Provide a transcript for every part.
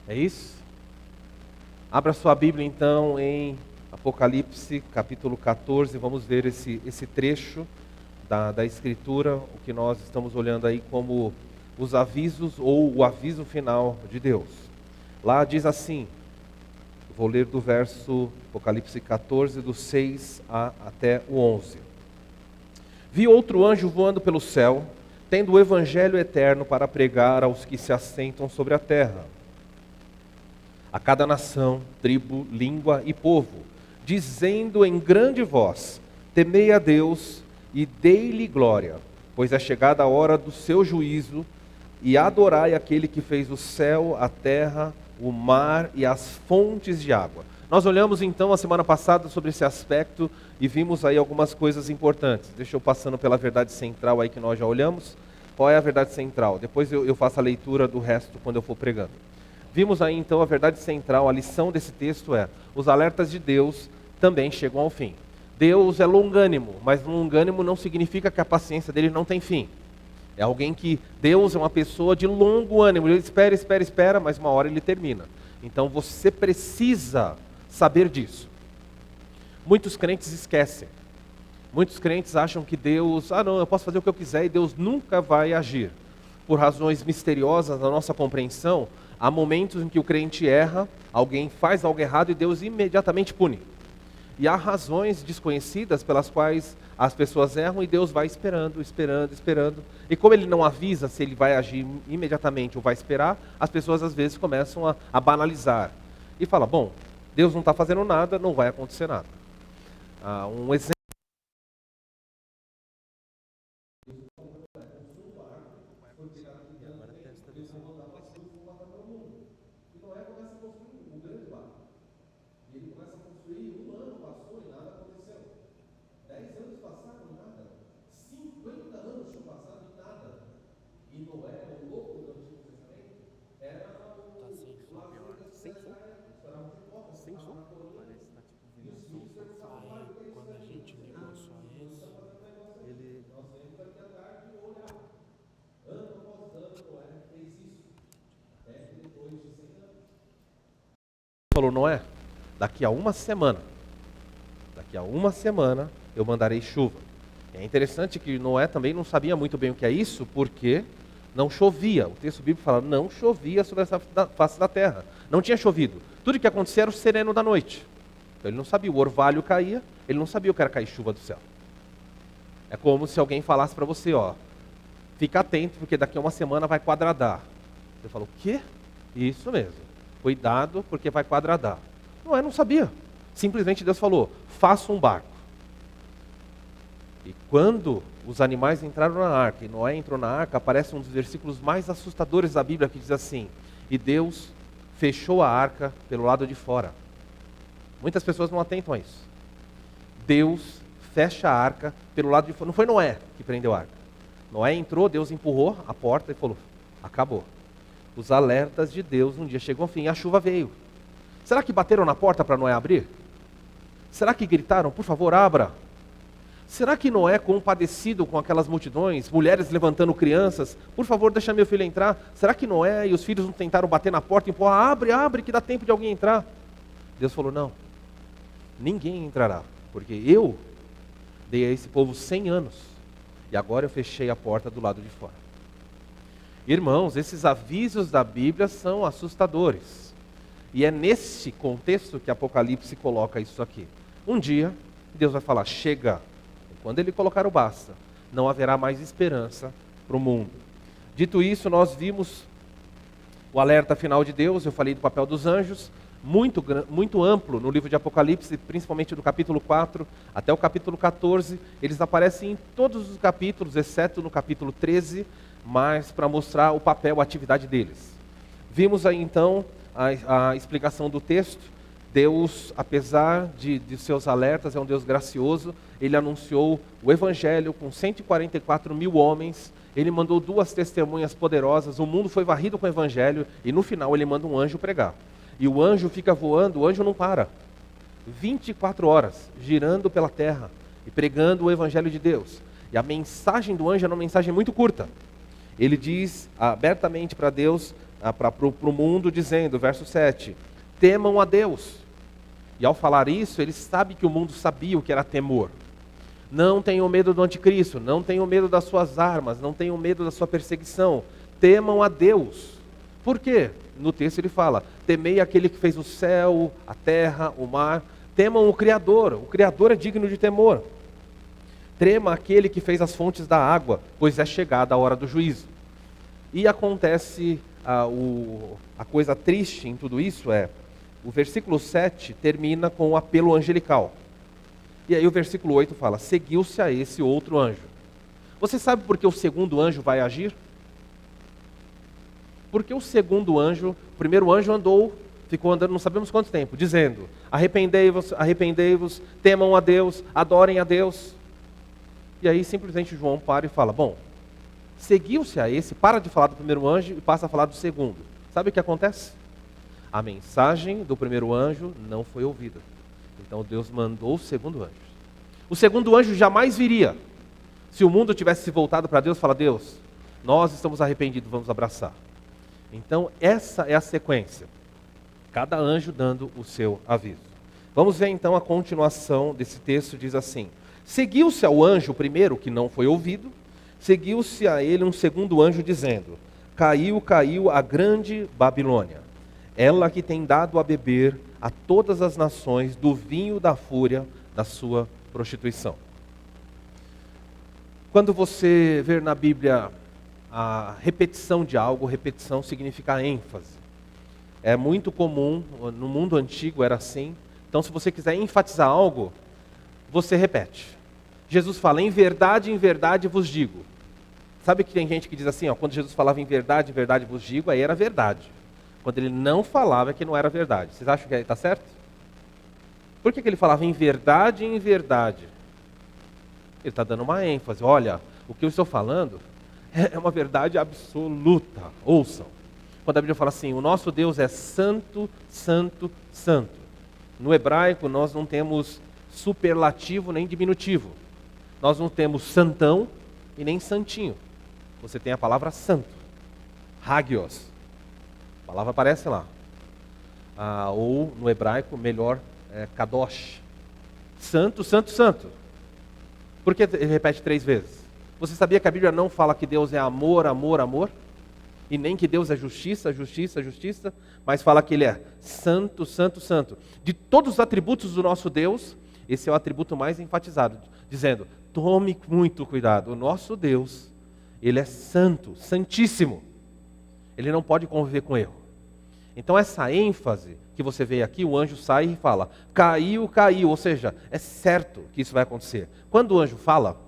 É isso? Abra sua Bíblia então em Apocalipse capítulo 14, vamos ver esse trecho da Escritura, o que nós estamos olhando aí como os avisos ou o aviso final de Deus. Lá diz assim, vou ler do verso Apocalipse 14, do 6 até o 11. Vi outro anjo voando pelo céu, tendo o evangelho eterno para pregar aos que se assentam sobre a terra, a cada nação, tribo, língua e povo, dizendo em grande voz: temei a Deus e dei-lhe glória, pois é chegada a hora do seu juízo, e adorai aquele que fez o céu, a terra, o mar e as fontes de água. Nós olhamos então a semana passada sobre esse aspecto e vimos aí algumas coisas importantes. Deixa eu passando pela verdade central aí que nós já olhamos. Qual é a verdade central? Depois eu faço a leitura do resto quando eu for pregando. Vimos aí então a verdade central, a lição desse texto é: os alertas de Deus também chegam ao fim. Deus é longânimo, mas longânimo não significa que a paciência dele não tem fim. É alguém que, Deus é uma pessoa de longo ânimo, ele espera, mas uma hora ele termina. Então você precisa saber disso. Muitos crentes esquecem. Muitos crentes acham que Deus, não, eu posso fazer o que eu quiser e Deus nunca vai agir. Por razões misteriosas da nossa compreensão, há momentos em que o crente erra, alguém faz algo errado e Deus imediatamente pune. E há razões desconhecidas pelas quais as pessoas erram e Deus vai esperando. E como ele não avisa se ele vai agir imediatamente ou vai esperar, as pessoas às vezes começam a banalizar. E fala, bom, Deus não está fazendo nada, não vai acontecer nada. Um exemplo. Quando a gente ligou só isso. Falou, Noé, daqui a uma semana eu mandarei chuva. É interessante que Noé também não sabia muito bem o que é isso, porque não chovia. O texto bíblico fala, não chovia sobre essa face da terra. Não tinha chovido. Tudo que acontecia era o sereno da noite. Então ele não sabia, o orvalho caía, ele não sabia o que era cair chuva do céu. É como se alguém falasse para você, fica atento, porque daqui a uma semana vai quadradar. Você fala, o quê? Isso mesmo. Cuidado, porque vai quadradar. Noé não sabia. Simplesmente Deus falou, faça um barco. E quando os animais entraram na arca, e Noé entrou na arca, aparece um dos versículos mais assustadores da Bíblia, que diz assim, e Deus fechou a arca pelo lado de fora. Muitas pessoas não atentam a isso. Deus fecha a arca pelo lado de fora. Não foi Noé que prendeu a arca. Noé entrou, Deus empurrou a porta e falou, acabou. Os alertas de Deus um dia chegou ao fim e a chuva veio. Será que bateram na porta para Noé abrir? Será que gritaram, por favor, abra? Será que Noé, compadecido com aquelas multidões, mulheres levantando crianças, por favor, deixa meu filho entrar? Será que Noé e os filhos não tentaram bater na porta e empurrar, abre, que dá tempo de alguém entrar? Deus falou, não, ninguém entrará, porque eu dei a esse povo 100 anos, e agora eu fechei a porta do lado de fora. Irmãos, esses avisos da Bíblia são assustadores. E é nesse contexto que Apocalipse coloca isso aqui. Um dia, Deus vai falar, chega. E quando Ele colocar o basta, não haverá mais esperança para o mundo. Dito isso, nós vimos o alerta final de Deus, eu falei do papel dos anjos, muito amplo no livro de Apocalipse, principalmente do capítulo 4 até o capítulo 14. Eles aparecem em todos os capítulos, exceto no capítulo 13, mas para mostrar o papel, a atividade deles. Vimos aí então a explicação do texto. Deus, apesar de seus alertas, é um Deus gracioso. Ele anunciou o Evangelho com 144 mil homens. Ele mandou 2 testemunhas poderosas. O mundo foi varrido com o Evangelho. E no final ele manda um anjo pregar. E o anjo fica voando, o anjo não para. 24 horas, girando pela terra e pregando o Evangelho de Deus. E a mensagem do anjo é uma mensagem muito curta. Ele diz abertamente para Deus, para o mundo, dizendo, verso 7, temam a Deus. E ao falar isso, ele sabe que o mundo sabia o que era temor. Não tenham medo do anticristo, não tenham medo das suas armas, não tenham medo da sua perseguição. Temam a Deus. Por quê? No texto ele fala, temei aquele que fez o céu, a terra, o mar. Temam o Criador é digno de temor. Trema aquele que fez as fontes da água, pois é chegada a hora do juízo. E acontece, a coisa triste em tudo isso é, o versículo 7 termina com o apelo angelical. E aí o versículo 8 fala, seguiu-se a esse outro anjo. Você sabe por que o segundo anjo vai agir? Porque o segundo anjo, o primeiro anjo ficou andando não sabemos quanto tempo, dizendo, arrependei-vos, arrependei-vos, temam a Deus, adorem a Deus. E aí simplesmente João para e fala, bom, seguiu-se a esse, para de falar do primeiro anjo e passa a falar do segundo. Sabe o que acontece? A mensagem do primeiro anjo não foi ouvida. Então Deus mandou o segundo anjo. O segundo anjo jamais viria. Se o mundo tivesse se voltado para Deus, fala, Deus, nós estamos arrependidos, vamos abraçar. Então essa é a sequência. Cada anjo dando o seu aviso. Vamos ver então a continuação desse texto, diz assim. Seguiu-se ao anjo o primeiro, que não foi ouvido, seguiu-se a ele um segundo anjo dizendo, caiu, caiu a grande Babilônia, ela que tem dado a beber a todas as nações do vinho da fúria da sua prostituição. Quando você ver na Bíblia a repetição de algo, repetição significa ênfase. É muito comum, no mundo antigo era assim, então se você quiser enfatizar algo, você repete. Jesus fala, em verdade vos digo. Sabe que tem gente que diz assim, quando Jesus falava em verdade vos digo, aí era verdade. Quando ele não falava, é que não era verdade. Vocês acham que está certo? Por que ele falava em verdade? Ele está dando uma ênfase. Olha, o que eu estou falando é uma verdade absoluta. Ouçam. Quando a Bíblia fala assim, o nosso Deus é santo, santo, santo. No hebraico nós não temos superlativo nem diminutivo. Nós não temos santão e nem santinho. Você tem a palavra santo. Hagios. A palavra aparece lá. Ou no hebraico, melhor, kadosh. Santo, santo, santo. Por que ele repete 3 vezes? Você sabia que a Bíblia não fala que Deus é amor, amor, amor? E nem que Deus é justiça, justiça, justiça, mas fala que Ele é santo, santo, santo. De todos os atributos do nosso Deus, esse é o atributo mais enfatizado, dizendo, tome muito cuidado, o nosso Deus, Ele é santo, santíssimo. Ele não pode conviver com erro. Então essa ênfase que você vê aqui, o anjo sai e fala, caiu, caiu, ou seja, é certo que isso vai acontecer. Quando o anjo fala,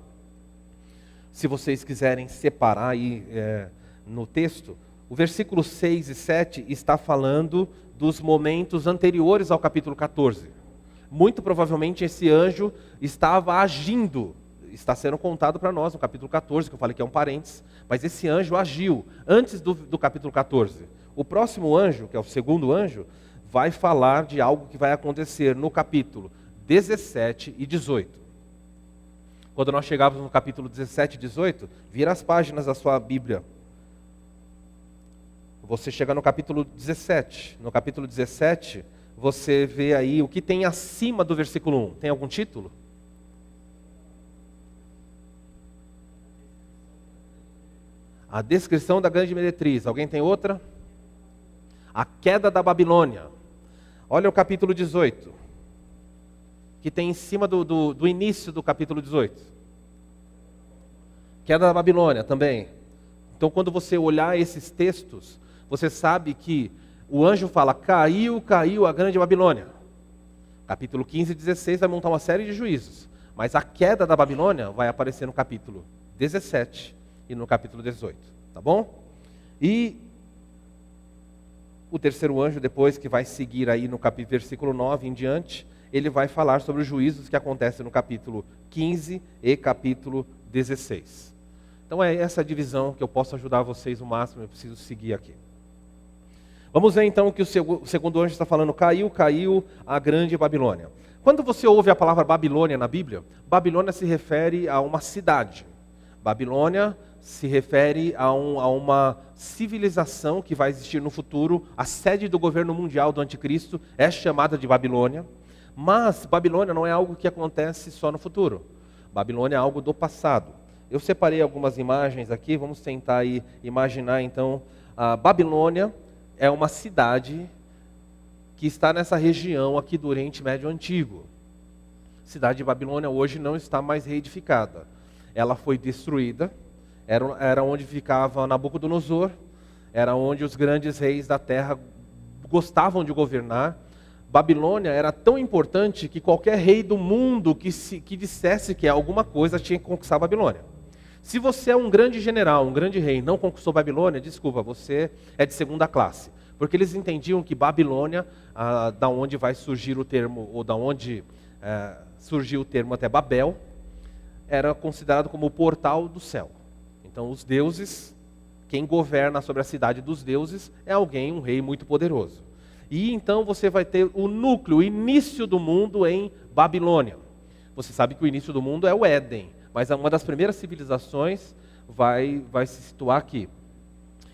se vocês quiserem separar aí no texto, o versículo 6 e 7 está falando dos momentos anteriores ao capítulo 14. Muito provavelmente esse anjo estava agindo, está sendo contado para nós no capítulo 14, que eu falei que é um parênteses, mas esse anjo agiu antes do capítulo 14. O próximo anjo, que é o segundo anjo, vai falar de algo que vai acontecer no capítulo 17 e 18. Quando nós chegarmos no capítulo 17 e 18, vira as páginas da sua Bíblia. Você chega no capítulo 17. No capítulo 17, você vê aí o que tem acima do versículo 1. Tem algum título? A descrição da grande meretriz. Alguém tem outra? A queda da Babilônia. Olha o capítulo 18. Que tem em cima do início do capítulo 18. Queda da Babilônia também. Então quando você olhar esses textos, você sabe que o anjo fala, caiu, caiu a grande Babilônia. Capítulo 15 e 16 vai montar uma série de juízos. Mas a queda da Babilônia vai aparecer no capítulo 17 e no capítulo 18. Tá bom? E o terceiro anjo, depois que vai seguir aí no versículo 9 em diante, ele vai falar sobre os juízos que acontecem no capítulo 15 e capítulo 16. Então é essa divisão que eu posso ajudar vocês o máximo, eu preciso seguir aqui. Vamos ver então o que o segundo anjo está falando, caiu, caiu a grande Babilônia. Quando você ouve a palavra Babilônia na Bíblia, Babilônia se refere a uma cidade. Babilônia se refere a uma civilização que vai existir no futuro. A sede do governo mundial do anticristo é chamada de Babilônia. Mas Babilônia não é algo que acontece só no futuro. Babilônia é algo do passado. Eu separei algumas imagens aqui, vamos tentar aí imaginar então. A Babilônia é uma cidade que está nessa região aqui do Oriente Médio Antigo. A cidade de Babilônia hoje não está mais reedificada. Ela foi destruída, era onde ficava Nabucodonosor, era onde os grandes reis da terra gostavam de governar. Babilônia era tão importante que qualquer rei do mundo que dissesse que é alguma coisa tinha que conquistar a Babilônia. Se você é um grande general, um grande rei, não conquistou Babilônia, desculpa, você é de segunda classe. Porque eles entendiam que Babilônia, da onde vai surgir o termo, ou da onde surgiu o termo até Babel, era considerado como o portal do céu. Então os deuses, quem governa sobre a cidade dos deuses, é alguém, um rei muito poderoso. E então você vai ter o núcleo, o início do mundo em Babilônia. Você sabe que o início do mundo é o Éden, mas uma das primeiras civilizações vai se situar aqui.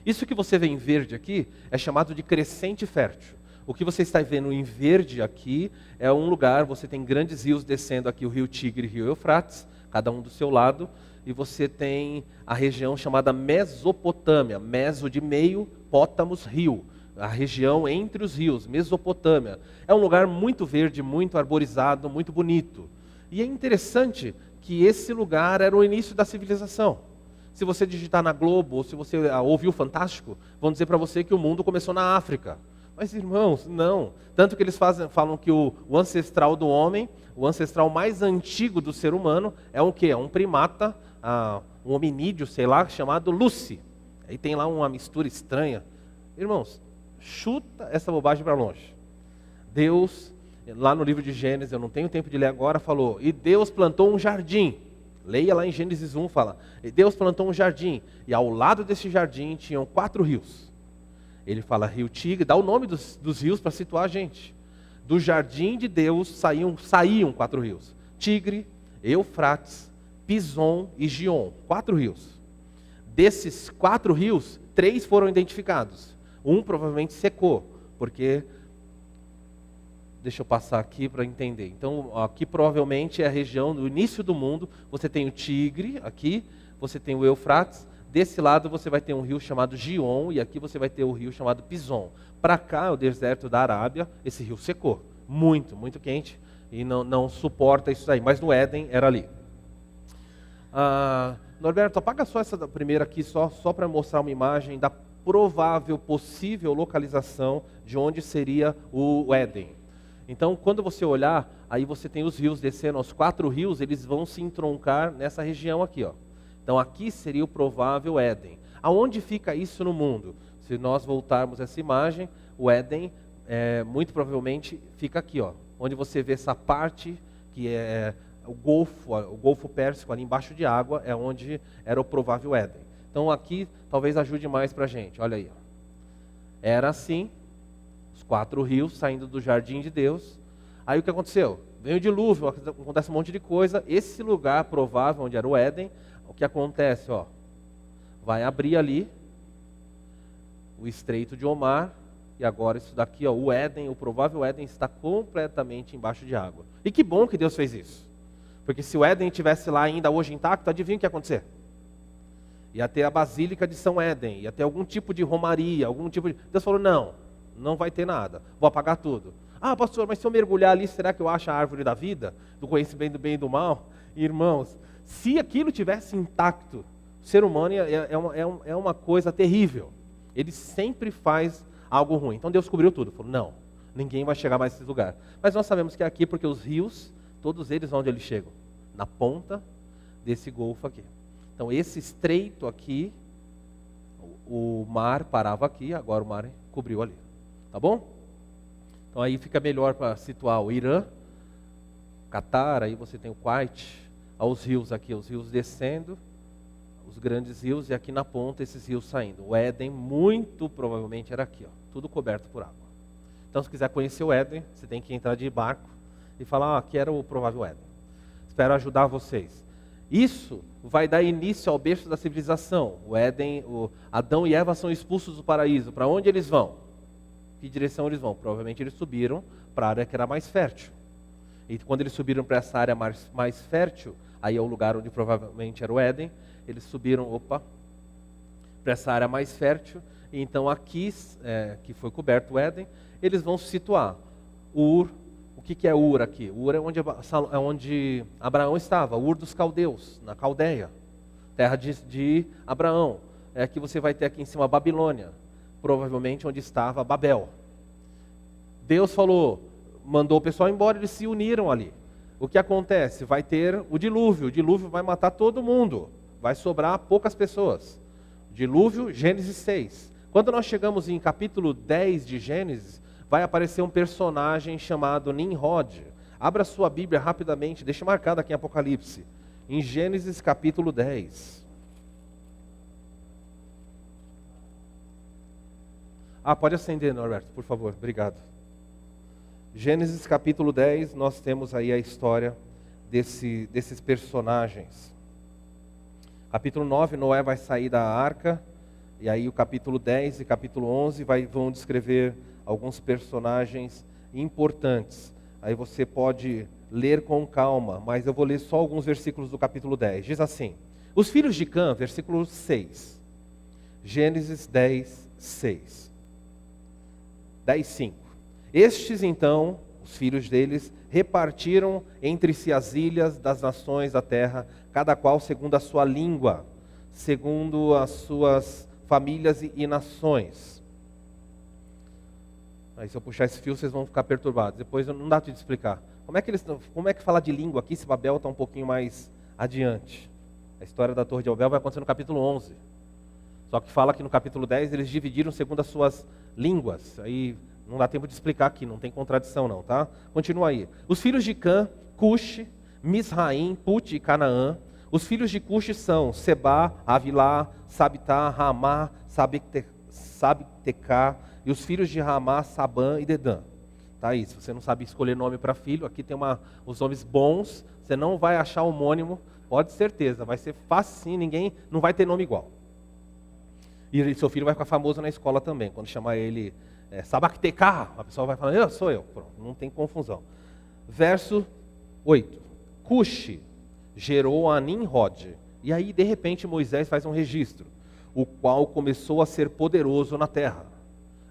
Isso que você vê em verde aqui é chamado de crescente fértil. O que você está vendo em verde aqui é um lugar, você tem grandes rios descendo aqui, o rio Tigre e o rio Eufrates, cada um do seu lado, e você tem a região chamada Mesopotâmia, meso de meio, pótamos, rio. A região entre os rios, Mesopotâmia. É um lugar muito verde, muito arborizado, muito bonito. E é interessante que esse lugar era o início da civilização. Se você digitar na Globo, ou se você ouvir o Fantástico, vão dizer para você que o mundo começou na África. Mas irmãos, não. Tanto que eles falam que o ancestral do homem, o ancestral mais antigo do ser humano, é o quê? É um primata, um hominídeo, sei lá, chamado Lucy. Aí tem lá uma mistura estranha. Irmãos, chuta essa bobagem para longe. Deus, lá no livro de Gênesis, eu não tenho tempo de ler agora, falou, e Deus plantou um jardim. Leia lá em Gênesis 1, fala, e Deus plantou um jardim, e ao lado desse jardim tinham 4 rios. Ele fala rio Tigre, dá o nome dos rios para situar a gente. Do jardim de Deus saíam 4 rios. Tigre, Eufrates, Pison e Gion. 4 rios. Desses 4 rios, 3 foram identificados. Um provavelmente secou, porque... Deixa eu passar aqui para entender. Então, aqui provavelmente é a região do início do mundo. Você tem o Tigre aqui, você tem o Eufrates. Desse lado você vai ter um rio chamado Gion e aqui você vai ter o rio chamado Pison. Para cá, o deserto da Arábia, esse rio secou. Muito, muito quente e não suporta isso aí. Mas no Éden era ali. Norberto, apaga só essa primeira aqui, só para mostrar uma imagem da provável, possível localização de onde seria o Éden. Então, quando você olhar, aí você tem os rios descendo, os 4 rios, eles vão se entroncar nessa região aqui, ó. Então, aqui seria o provável Éden. Aonde fica isso no mundo? Se nós voltarmos essa imagem, o Éden, muito provavelmente, fica aqui, ó. Onde você vê essa parte, que é o Golfo Pérsico, ali embaixo de água, é onde era o provável Éden. Então, aqui, talvez ajude mais para a gente. Olha aí, ó. Era assim... 4 rios saindo do jardim de Deus. Aí o que aconteceu? Veio o dilúvio, acontece um monte de coisa. Esse lugar provável, onde era o Éden, o que acontece? Ó, vai abrir ali o estreito de Omar. E agora isso daqui, ó, o Éden, o provável Éden está completamente embaixo de água. E que bom que Deus fez isso. Porque se o Éden estivesse lá ainda hoje intacto, adivinha o que ia acontecer? Ia ter a Basílica de São Éden, ia ter algum tipo de romaria, algum tipo de... Deus falou, não vai ter nada, vou apagar tudo. Ah, pastor, mas se eu mergulhar ali, será que eu acho a árvore da vida? Do conhecimento do bem e do mal? Irmãos, se aquilo tivesse intacto, o ser humano é uma coisa terrível. Ele sempre faz algo ruim. Então Deus cobriu tudo. Falou, não, ninguém vai chegar mais nesse lugar. Mas nós sabemos que é aqui, porque os rios, todos eles, onde eles chegam? Na ponta desse golfo aqui. Então esse estreito aqui, o mar parava aqui, agora o mar cobriu ali. Tá bom? Então aí fica melhor para situar o Irã, Catar, aí você tem o Kuwait, os rios aqui, os rios descendo, os grandes rios, e aqui na ponta esses rios saindo. O Éden muito provavelmente era aqui, ó, tudo coberto por água. Então se quiser conhecer o Éden, você tem que entrar de barco e falar, aqui era o provável Éden. Espero ajudar vocês. Isso vai dar início ao berço da civilização. O Éden, Adão e Eva são expulsos do paraíso. Para onde eles vão? Que direção eles vão? Provavelmente eles subiram para a área que era mais fértil. E quando eles subiram para essa área mais fértil, aí é o lugar onde provavelmente era o Éden, eles subiram, para essa área mais fértil. E então aqui, que foi coberto o Éden, eles vão se situar. Ur. O que é Ur aqui? Ur é onde Abraão estava, Ur dos Caldeus, na Caldeia, terra de Abraão. Aqui você vai ter aqui em cima a Babilônia, provavelmente onde estava Babel. Deus mandou o pessoal embora, eles se uniram ali. O que acontece? Vai ter o dilúvio vai matar todo mundo, vai sobrar poucas pessoas. Dilúvio, Gênesis 6. Quando nós chegamos em capítulo 10 de Gênesis, vai aparecer um personagem chamado Nimrod. Abra sua Bíblia rapidamente, deixa marcado aqui em Apocalipse. Em Gênesis capítulo 10. Pode acender, Norberto, por favor, obrigado. Gênesis capítulo 10, nós temos aí a história desses personagens. Capítulo 9, Noé vai sair da arca, e aí o capítulo 10 e capítulo 11 vão descrever alguns personagens importantes. Aí você pode ler com calma, mas eu vou ler só alguns versículos do capítulo 10. Diz assim: os filhos de Cã, versículo 6. Gênesis 10, 6. 10, 5. Estes então, os filhos deles, repartiram entre si as ilhas das nações da terra, cada qual segundo a sua língua, segundo as suas famílias e nações. Aí se eu puxar esse fio, vocês vão ficar perturbados. Depois não dá para te explicar. Como é que fala de língua aqui se Babel está um pouquinho mais adiante? A história da Torre de Babel vai acontecer no capítulo 11. Só que fala que no capítulo 10 eles dividiram segundo as suas línguas. Aí não dá tempo de explicar aqui, não tem contradição não, tá? Continua aí. Os filhos de Cã, Cuxi, Misraim, Put e Canaã. Os filhos de Cuxi são Sebá, Avilá, Sabitá, Ramá, Sabtecá. E os filhos de Ramá, Sabã e Dedã. Tá aí, se você não sabe escolher nome para filho, aqui tem os nomes bons, você não vai achar homônimo, pode ter certeza, vai ser fácil sim, ninguém não vai ter nome igual. E seu filho vai ficar famoso na escola também, quando chamar ele Sabactecá, a pessoa vai falar, sou eu, pronto, não tem confusão. Verso 8, Cuxi gerou a Nimrod, e aí de repente Moisés faz um registro, o qual começou a ser poderoso na terra.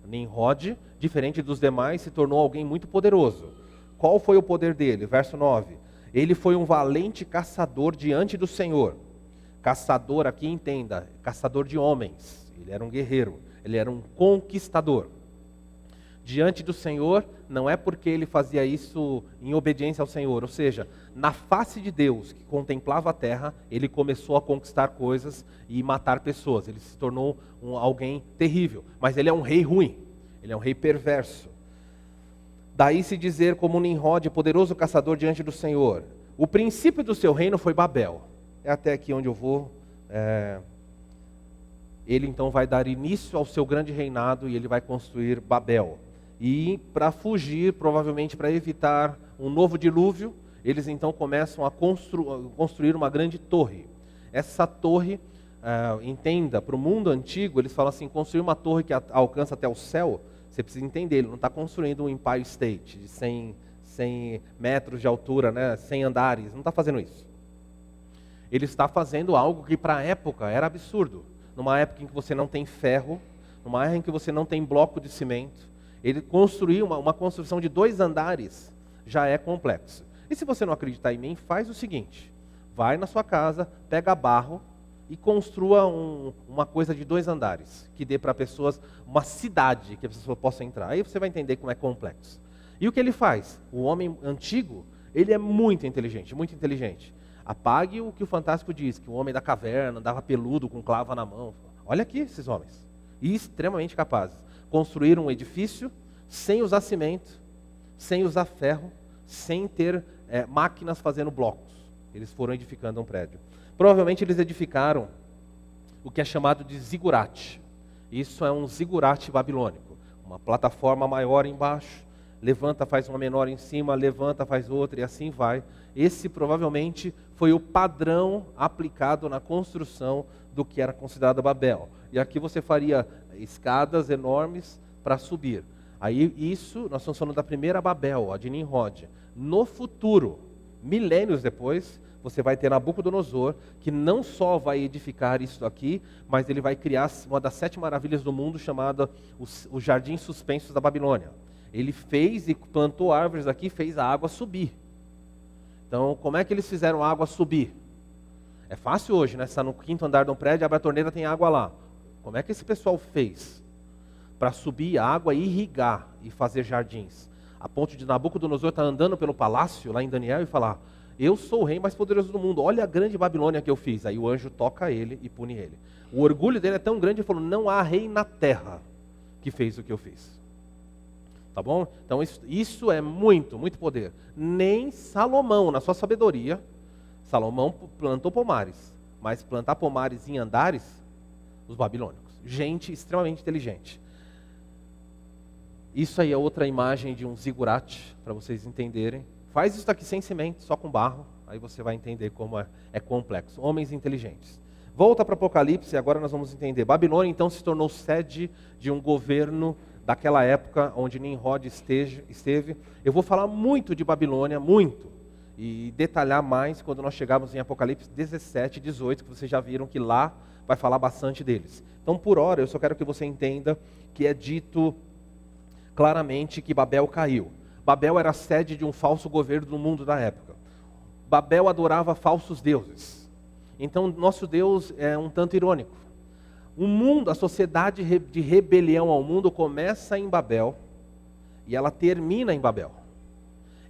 Nimrod, diferente dos demais, se tornou alguém muito poderoso. Qual foi o poder dele? Verso 9. Ele foi um valente caçador diante do Senhor. Caçador, aqui entenda, caçador de homens. Ele era um guerreiro, ele era um conquistador. Diante do Senhor, não é porque ele fazia isso em obediência ao Senhor, ou seja, na face de Deus, que contemplava a terra, ele começou a conquistar coisas e matar pessoas. Ele se tornou alguém terrível, mas ele é um rei ruim, ele é um rei perverso. Daí se dizer como Nimrod, poderoso caçador diante do Senhor. O princípio do seu reino foi Babel. É até aqui onde eu vou. Ele então vai dar início ao seu grande reinado e ele vai construir Babel. E para fugir, provavelmente para evitar um novo dilúvio, eles então começam a construir uma grande torre. Essa torre, entenda, para o mundo antigo, eles falam assim, construir uma torre que alcança até o céu, você precisa entender, ele não está construindo um Empire State de 100 metros de altura, né, 100 andares, não está fazendo isso. Ele está fazendo algo que para a época era absurdo. Numa época em que você não tem ferro, numa época em que você não tem bloco de cimento, ele construiu uma construção de 2 andares, já é complexo. E se você não acreditar em mim, faz o seguinte, vai na sua casa, pega barro e construa uma coisa de 2 andares, que dê para pessoas uma cidade que a pessoa possa entrar. Aí você vai entender como é complexo. E o que ele faz? O homem antigo, ele é muito inteligente, muito inteligente. Apague o que o Fantástico diz, que o homem da caverna andava peludo com clava na mão. Olha aqui esses homens, e extremamente capazes. Construíram um edifício sem usar cimento, sem usar ferro, sem ter máquinas fazendo blocos. Eles foram edificando um prédio. Provavelmente eles edificaram o que é chamado de zigurate. Isso é um zigurate babilônico. Uma plataforma maior embaixo, levanta, faz uma menor em cima, levanta, faz outra e assim vai. Esse provavelmente foi o padrão aplicado na construção do que era considerado Babel. E aqui você faria escadas enormes para subir. Aí isso, nós estamos falando da primeira Babel, a de Nimrod. No futuro, milênios depois, você vai ter Nabucodonosor, que não só vai edificar isso aqui, mas ele vai criar uma das 7 maravilhas do mundo, chamada os Jardins Suspensos da Babilônia. Ele fez e plantou árvores aqui, fez a água subir. Então, como é que eles fizeram a água subir? É fácil hoje, né? Você está no 5º andar de um prédio, abre a torneira, tem água lá. Como é que esse pessoal fez para subir a água, irrigar e fazer jardins? A ponto de Nabucodonosor estar andando pelo palácio, lá em Daniel, e falar: eu sou o rei mais poderoso do mundo, olha a grande Babilônia que eu fiz. Aí o anjo toca ele e pune ele. O orgulho dele é tão grande, ele falou: não há rei na terra que fez o que eu fiz. Tá bom? Então isso é muito, muito poder. Nem Salomão, na sua sabedoria, Salomão plantou pomares, mas plantar pomares em andares, os babilônicos. Gente extremamente inteligente. Isso aí é outra imagem de um zigurate, para vocês entenderem. Faz isso aqui sem semente, só com barro, aí você vai entender como é complexo. Homens inteligentes. Volta para Apocalipse, e agora nós vamos entender. Babilônia então se tornou sede de um governo daquela época onde Nimrod esteve. Eu vou falar muito de Babilônia, muito, e detalhar mais quando nós chegarmos em Apocalipse 17 e 18, que vocês já viram que lá vai falar bastante deles. Então, por hora, eu só quero que você entenda que é dito claramente que Babel caiu. Babel era a sede de um falso governo no mundo da época. Babel adorava falsos deuses. Então, nosso Deus é um tanto irônico. O mundo, a sociedade de rebelião ao mundo começa em Babel e ela termina em Babel.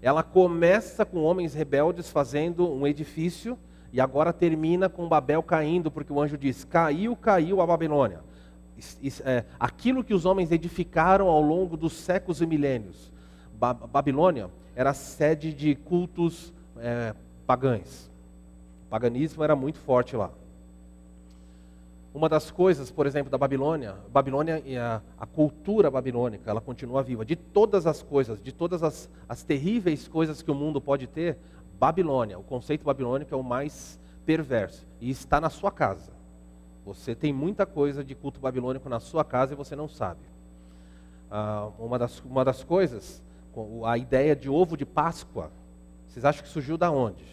Ela começa com homens rebeldes fazendo um edifício e agora termina com Babel caindo, porque o anjo diz: caiu a Babilônia. Aquilo que os homens edificaram ao longo dos séculos e milênios. Babilônia era sede de cultos pagãos. O paganismo era muito forte lá. Uma das coisas, por exemplo, da Babilônia e a cultura babilônica, ela continua viva. De todas as coisas, de todas as terríveis coisas que o mundo pode ter, Babilônia, o conceito babilônico é o mais perverso. E está na sua casa. Você tem muita coisa de culto babilônico na sua casa e você não sabe. Uma das coisas, a ideia de ovo de Páscoa, vocês acham que surgiu da onde?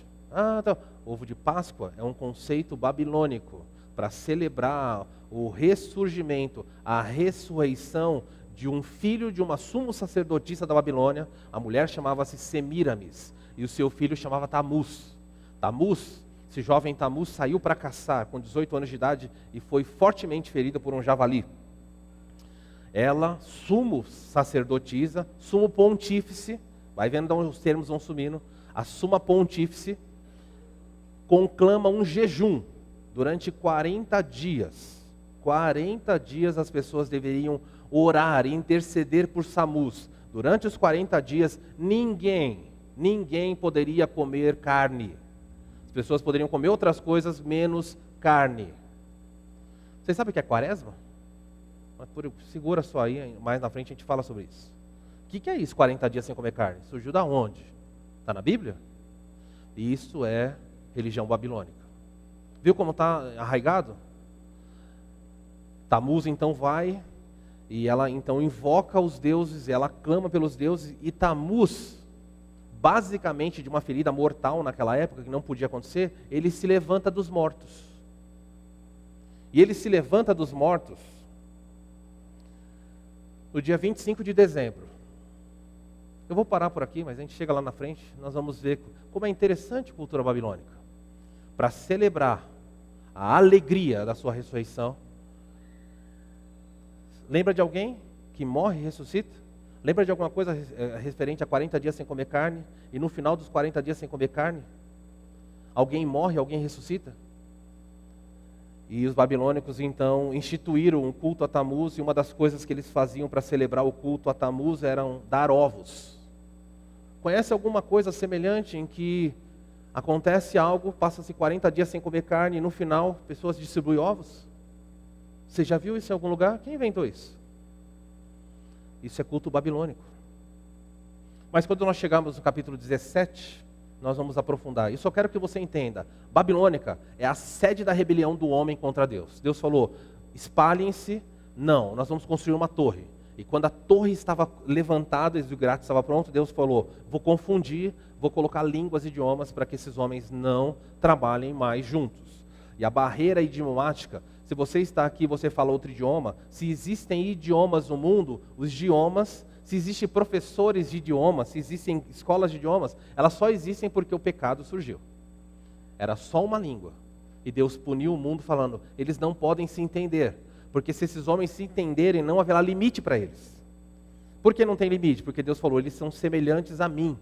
Então, ovo de Páscoa é um conceito babilônico para celebrar o ressurgimento, a ressurreição de um filho de uma sumo sacerdotisa da Babilônia. A mulher chamava-se Semíramis e o seu filho chamava Tamuz. Esse jovem Tamuz saiu para caçar com 18 anos de idade e foi fortemente ferido por um javali. Ela, sumo sacerdotisa, sumo pontífice, vai vendo onde os termos vão sumindo, a suma pontífice conclama um jejum durante 40 dias. 40 dias as pessoas deveriam orar e interceder por Tamuz. Durante os 40 dias, ninguém poderia comer carne. As pessoas poderiam comer outras coisas, menos carne. Vocês sabem o que é quaresma? Segura só aí, mais na frente a gente fala sobre isso. O que é isso, 40 dias sem comer carne? Surgiu da onde? Está na Bíblia? Isso é religião babilônica. Viu como está arraigado? Tamuz então vai e ela então invoca os deuses, ela clama pelos deuses, e Tamuz, basicamente de uma ferida mortal naquela época, que não podia acontecer, ele se levanta dos mortos. E ele se levanta dos mortos no dia 25 de dezembro. Eu vou parar por aqui, mas a gente chega lá na frente, nós vamos ver como é interessante a cultura babilônica. Para celebrar a alegria da sua ressurreição. Lembra de alguém que morre e ressuscita? Lembra de alguma coisa referente a 40 dias sem comer carne? E no final dos 40 dias sem comer carne, alguém morre, alguém ressuscita? E os babilônicos então instituíram um culto a Tamuz, e uma das coisas que eles faziam para celebrar o culto a Tamuz eram dar ovos. Conhece alguma coisa semelhante em que acontece algo, passa-se 40 dias sem comer carne e no final pessoas distribuem ovos? Você já viu isso em algum lugar? Quem inventou isso? Isso é culto babilônico. Mas quando nós chegarmos no capítulo 17, nós vamos aprofundar. Eu só quero que você entenda. Babilônica é a sede da rebelião do homem contra Deus. Deus falou, espalhem-se. Não, nós vamos construir uma torre. E quando a torre estava levantada e o zigurate estava pronto, Deus falou, vou confundir, vou colocar línguas e idiomas para que esses homens não trabalhem mais juntos. E a barreira idiomática, se você está aqui e você fala outro idioma, se existem idiomas no mundo, os idiomas, se existem professores de idiomas, se existem escolas de idiomas, elas só existem porque o pecado surgiu. Era só uma língua. E Deus puniu o mundo falando, eles não podem se entender. Porque se esses homens se entenderem, não haverá limite para eles. Por que não tem limite? Porque Deus falou, eles são semelhantes a mim.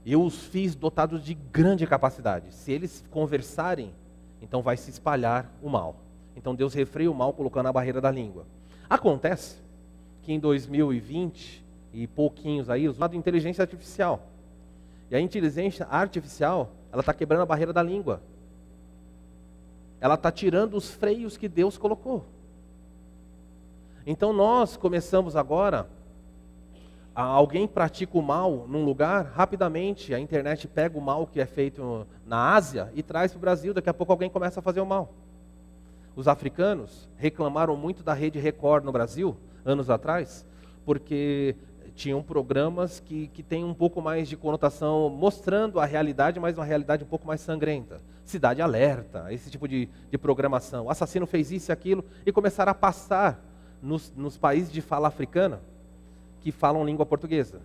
Eu os fiz dotados de grande capacidade. Se eles conversarem, então vai se espalhar o mal. Então Deus refreia o mal colocando a barreira da língua. Acontece que em 2020 e pouquinhos aí, usado inteligência artificial. E a inteligência artificial, ela está quebrando a barreira da língua. Ela está tirando os freios que Deus colocou. Então nós começamos agora, alguém pratica o mal num lugar, rapidamente a internet pega o mal que é feito na Ásia e traz para o Brasil, daqui a pouco alguém começa a fazer o mal. Os africanos reclamaram muito da Rede Record no Brasil, anos atrás, porque tinham programas que têm um pouco mais de conotação, mostrando a realidade, mas uma realidade um pouco mais sangrenta. Cidade Alerta, esse tipo de programação. O assassino fez isso e aquilo, e começaram a passar nos países de fala africana, que falam língua portuguesa.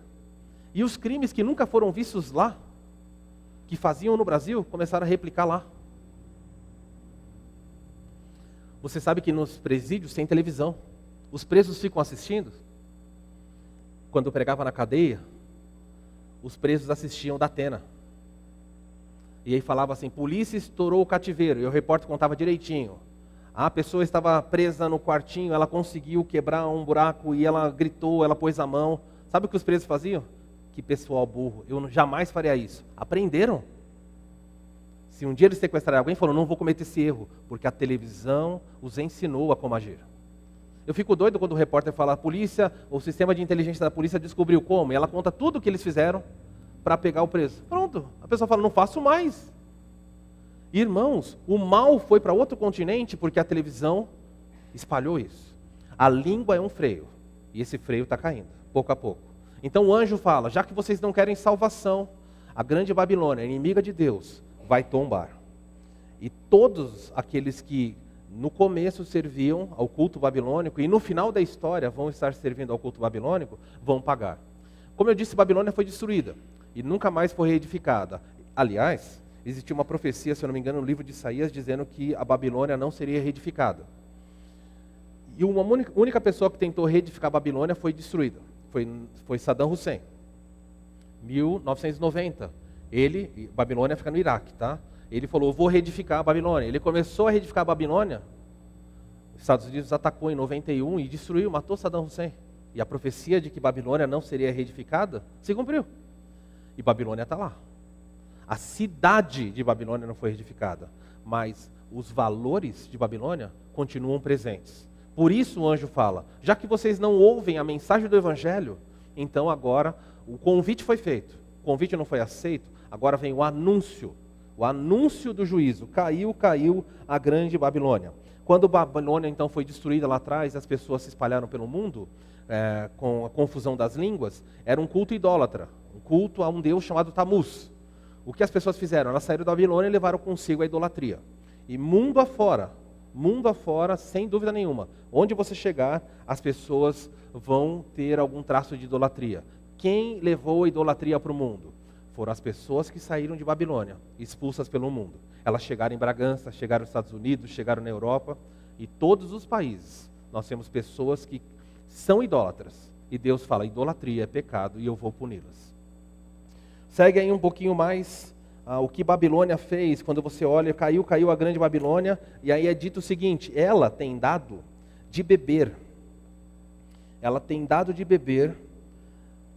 E os crimes que nunca foram vistos lá, que faziam no Brasil, começaram a replicar lá. Você sabe que nos presídios tem televisão. Os presos ficam assistindo. Quando eu pregava na cadeia, os presos assistiam da Atena. E aí falava assim, polícia estourou o cativeiro. E o repórter contava direitinho. A pessoa estava presa no quartinho, ela conseguiu quebrar um buraco e ela gritou, ela pôs a mão. Sabe o que os presos faziam? Que pessoal burro, eu jamais faria isso. Aprenderam. Se um dia eles sequestrarem alguém, falaram, não vou cometer esse erro, porque a televisão os ensinou a como agir. Eu fico doido quando o repórter fala, a polícia, o sistema de inteligência da polícia descobriu como, e ela conta tudo o que eles fizeram para pegar o preso. Pronto, a pessoa fala, não faço mais. Irmãos, o mal foi para outro continente porque a televisão espalhou isso. A língua é um freio, e esse freio está caindo, pouco a pouco. Então o anjo fala, já que vocês não querem salvação, a grande Babilônia, inimiga de Deus, vai tombar. E todos aqueles que no começo serviam ao culto babilônico e no final da história vão estar servindo ao culto babilônico, vão pagar. Como eu disse, Babilônia foi destruída e nunca mais foi reedificada. Aliás, existia uma profecia, se eu não me engano, no livro de Isaías, dizendo que a Babilônia não seria reedificada. E uma única pessoa que tentou reedificar a Babilônia foi destruída. Foi Saddam Hussein. 1990. Babilônia fica no Iraque, tá? Ele falou, vou reedificar a Babilônia. Ele começou a reedificar a Babilônia. Os Estados Unidos atacou em 91 e destruiu, matou Saddam Hussein. E a profecia de que Babilônia não seria reedificada se cumpriu. E Babilônia está lá. A cidade de Babilônia não foi reedificada, mas os valores de Babilônia continuam presentes. Por isso o anjo fala, já que vocês não ouvem a mensagem do Evangelho, então agora o convite foi feito. O convite não foi aceito, agora vem o anúncio do juízo. Caiu a grande Babilônia. Quando Babilônia então foi destruída lá atrás, as pessoas se espalharam pelo mundo, com a confusão das línguas, era um culto idólatra, um culto a um deus chamado Tamuz. O que as pessoas fizeram? Elas saíram da Babilônia e levaram consigo a idolatria. E mundo afora, sem dúvida nenhuma, onde você chegar, as pessoas vão ter algum traço de idolatria. Quem levou a idolatria para o mundo? Foram as pessoas que saíram de Babilônia, expulsas pelo mundo. Elas chegaram em Bragança, chegaram nos Estados Unidos, chegaram na Europa, e todos os países, nós temos pessoas que são idólatras. E Deus fala, idolatria é pecado e eu vou puni-las. Segue aí um pouquinho mais o que Babilônia fez. Quando você olha, caiu a grande Babilônia, e aí é dito o seguinte, ela tem dado de beber. Ela tem dado de beber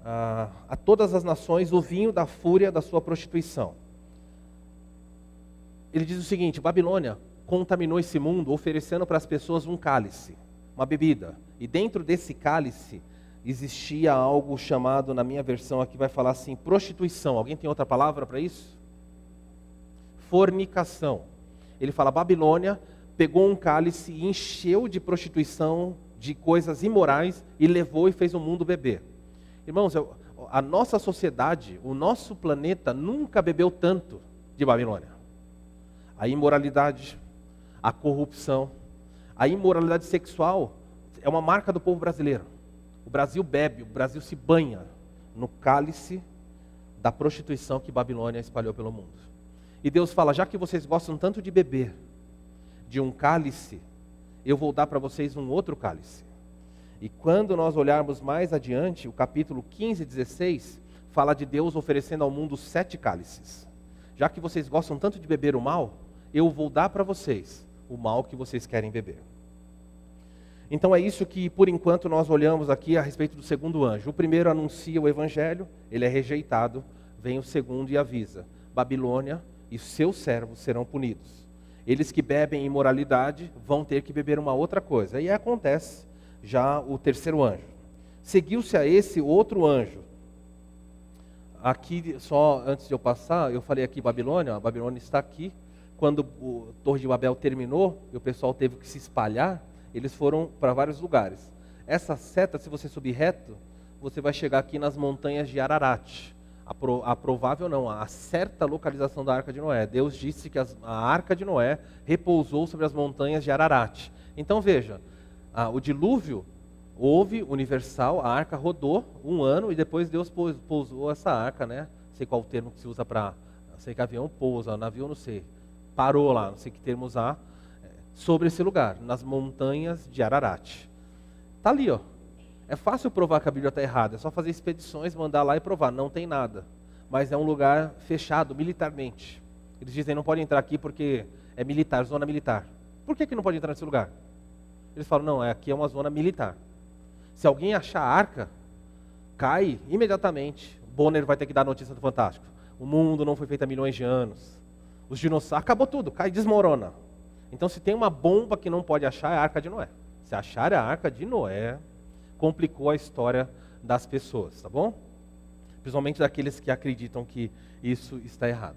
a todas as nações o vinho da fúria da sua prostituição. Ele diz o seguinte, Babilônia contaminou esse mundo oferecendo para as pessoas um cálice, uma bebida. E dentro desse cálice existia algo chamado, na minha versão aqui vai falar assim, prostituição. Alguém tem outra palavra para isso? Fornicação. Ele fala, Babilônia pegou um cálice e encheu de prostituição, de coisas imorais, e levou e fez o mundo beber. Irmãos, a nossa sociedade, o nosso planeta nunca bebeu tanto de Babilônia. A imoralidade, a corrupção, a imoralidade sexual é uma marca do povo brasileiro. O Brasil bebe, o Brasil se banha no cálice da prostituição que Babilônia espalhou pelo mundo. E Deus fala, já que vocês gostam tanto de beber de um cálice, eu vou dar para vocês um outro cálice. E quando nós olharmos mais adiante, o capítulo 15 e 16, fala de Deus oferecendo ao mundo 7 cálices. Já que vocês gostam tanto de beber o mal, eu vou dar para vocês o mal que vocês querem beber. Então é isso que, por enquanto, nós olhamos aqui a respeito do segundo anjo. O primeiro anuncia o evangelho, ele é rejeitado, vem o segundo e avisa, Babilônia e seus servos serão punidos. Eles que bebem imoralidade vão ter que beber uma outra coisa. E aí acontece já o terceiro anjo. Seguiu-se a esse outro anjo. Aqui, só antes de eu passar, eu falei aqui Babilônia, a Babilônia está aqui. Quando o Torre de Babel terminou e o pessoal teve que se espalhar, eles foram para vários lugares. Essa seta, se você subir reto, você vai chegar aqui nas montanhas de Ararat. A provável não, a certa localização da Arca de Noé. Deus disse que a Arca de Noé repousou sobre as montanhas de Ararat. Então veja, o dilúvio houve, universal, a arca rodou 1 ano e depois Deus pousou essa arca, né? Não sei qual o termo que se usa para... Sei que avião pousa, navio não sei. Parou lá, não sei que termo usar, sobre esse lugar, nas montanhas de Ararat. Está ali, ó. É fácil provar que a Bíblia está errada, é só fazer expedições, mandar lá e provar. Não tem nada. Mas é um lugar fechado militarmente. Eles dizem, não pode entrar aqui porque é militar, zona militar. Por que não pode entrar nesse lugar? Eles falam, não, aqui é uma zona militar. Se alguém achar a arca, cai imediatamente. Bonner vai ter que dar a notícia do Fantástico. O mundo não foi feito há milhões de anos. Os dinossauros, acabou tudo, cai, desmorona. Então se tem uma bomba que não pode achar, é a Arca de Noé. Se achar a Arca de Noé, complicou a história das pessoas, tá bom? Principalmente daqueles que acreditam que isso está errado.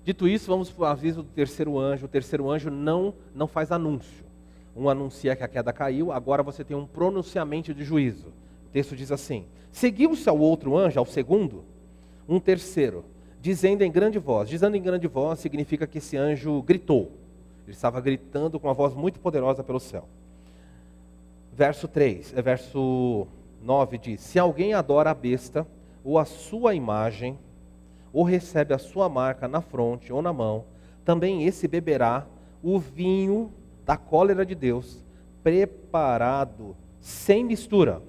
Dito isso, vamos para o aviso do terceiro anjo. O terceiro anjo não faz anúncio. Um anuncia que a queda caiu, agora você tem um pronunciamento de juízo. O texto diz assim, seguiu-se ao outro anjo, ao segundo, um terceiro, dizendo em grande voz. Dizendo em grande voz significa que esse anjo gritou. Ele estava gritando com uma voz muito poderosa pelo céu. Verso 9 diz, se alguém adora a besta, ou a sua imagem, ou recebe a sua marca na fronte ou na mão, também esse beberá o vinho da cólera de Deus, preparado, sem mistura,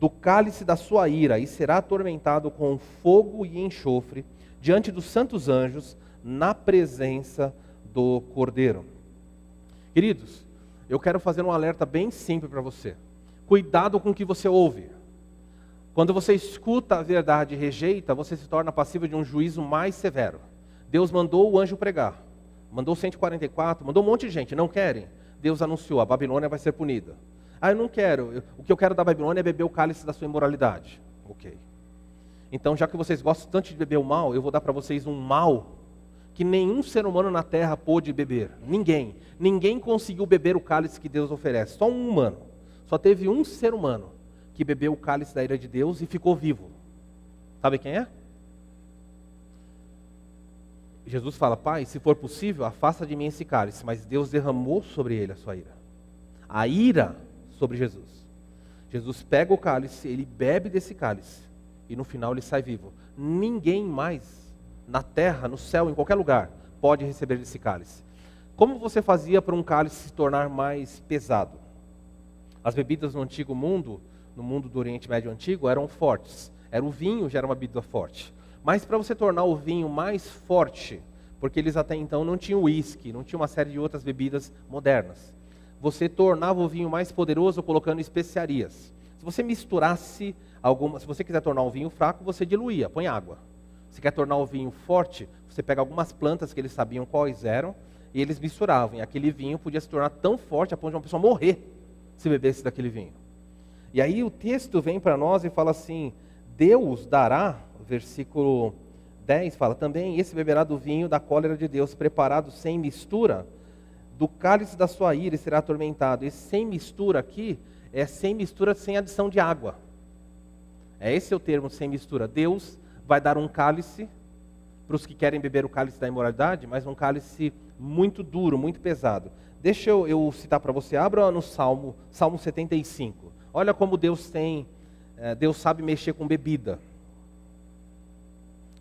do cálice da sua ira, e será atormentado com fogo e enxofre, diante dos santos anjos, na presença do Cordeiro. Queridos, eu quero fazer um alerta bem simples para você. Cuidado com o que você ouve. Quando você escuta a verdade e rejeita, você se torna passivo de um juízo mais severo. Deus mandou o anjo pregar. Mandou 144, mandou um monte de gente. Não querem? Deus anunciou, a Babilônia vai ser punida. Eu não quero. O que eu quero da Babilônia é beber o cálice da sua imoralidade. Ok. Então, já que vocês gostam tanto de beber o mal, eu vou dar para vocês um mal que nenhum ser humano na terra pôde beber. Ninguém. Ninguém conseguiu beber o cálice que Deus oferece. Só um humano. Só teve um ser humano que bebeu o cálice da ira de Deus e ficou vivo. Sabe quem é? Jesus fala, Pai, se for possível, afasta de mim esse cálice. Mas Deus derramou sobre ele a sua ira. A ira sobre Jesus. Jesus pega o cálice, ele bebe desse cálice. E no final ele sai vivo. Ninguém mais na terra, no céu, em qualquer lugar, pode receber desse cálice. Como você fazia para um cálice se tornar mais pesado? As bebidas no antigo mundo, no mundo do Oriente Médio antigo, eram fortes. O vinho já era uma bebida forte. Mas para você tornar o vinho mais forte, porque eles até então não tinham uísque, não tinham uma série de outras bebidas modernas, você tornava o vinho mais poderoso colocando especiarias. Se você misturasse alguma, se você quiser tornar um vinho fraco, você diluía, põe água. Se quer tornar o vinho forte, você pega algumas plantas que eles sabiam quais eram, e eles misturavam. E aquele vinho podia se tornar tão forte a ponto de uma pessoa morrer se bebesse daquele vinho. E aí o texto vem para nós e fala assim, Deus dará, versículo 10 fala, também esse beberá do vinho da cólera de Deus, preparado sem mistura, do cálice da sua ira e será atormentado. Esse sem mistura aqui, é sem mistura, sem adição de água. Esse é o termo sem mistura. Deus vai dar um cálice para os que querem beber o cálice da imoralidade, mas um cálice muito duro, muito pesado. Deixa eu citar para você, abra no Salmo 75. Olha como Deus sabe mexer com bebida.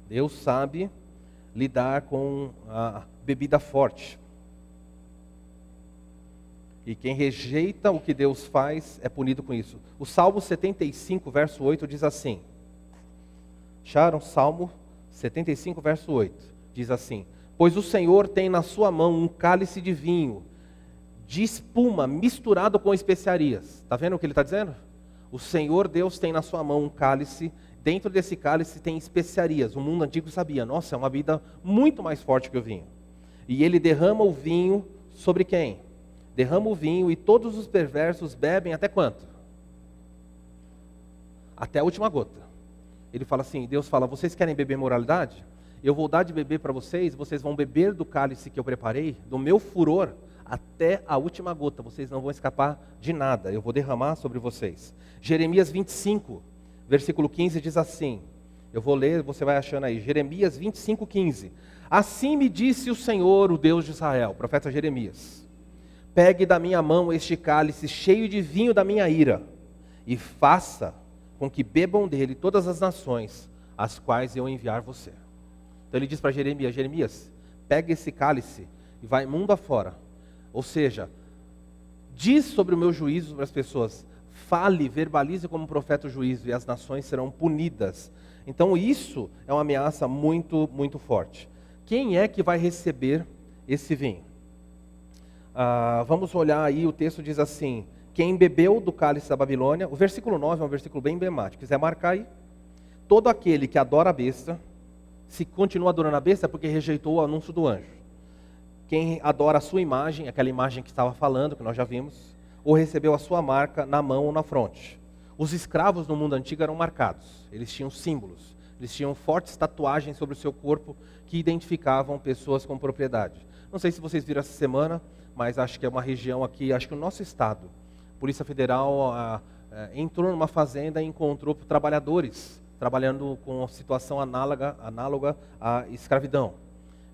Deus sabe lidar com a bebida forte. E quem rejeita o que Deus faz é punido com isso. O Salmo 75, verso 8 diz assim. Acharam? Salmo 75, verso 8. Diz assim: pois o Senhor tem na sua mão um cálice de vinho, de espuma, misturado com especiarias. Está vendo o que ele está dizendo? O Senhor Deus tem na sua mão um cálice, dentro desse cálice tem especiarias. O mundo antigo sabia, nossa, é uma bebida muito mais forte que o vinho. E ele derrama o vinho sobre quem? Derrama o vinho e todos os perversos bebem até quanto? Até a última gota. Ele fala assim, Deus fala, vocês querem beber moralidade? Eu vou dar de beber para vocês, vocês vão beber do cálice que eu preparei, do meu furor, até a última gota. Vocês não vão escapar de nada, eu vou derramar sobre vocês. Jeremias 25, versículo 15 diz assim, eu vou ler, você vai achando aí, Jeremias 25, 15. Assim me disse o Senhor, o Deus de Israel, profeta Jeremias, pegue da minha mão este cálice cheio de vinho da minha ira, e faça com que bebam dele todas as nações, as quais eu enviar você. Então ele diz para Jeremias, Jeremias, pega esse cálice e vai mundo afora. Ou seja, diz sobre o meu juízo para as pessoas, fale, verbalize como profeta o juízo, e as nações serão punidas. Então isso é uma ameaça muito, muito forte. Quem é que vai receber esse vinho? Vamos olhar aí, o texto diz assim, quem bebeu do cálice da Babilônia, o versículo 9 é um versículo bem emblemático, quiser marcar aí, todo aquele que adora a besta, se continua adorando a besta é porque rejeitou o anúncio do anjo. Quem adora a sua imagem, aquela imagem que estava falando, que nós já vimos, ou recebeu a sua marca na mão ou na fronte. Os escravos no mundo antigo eram marcados, eles tinham símbolos, eles tinham fortes tatuagens sobre o seu corpo que identificavam pessoas com propriedade. Não sei se vocês viram essa semana, mas acho que é uma região aqui, acho que o nosso estado, a Polícia Federal entrou numa fazenda e encontrou trabalhadores trabalhando com situação análoga à escravidão.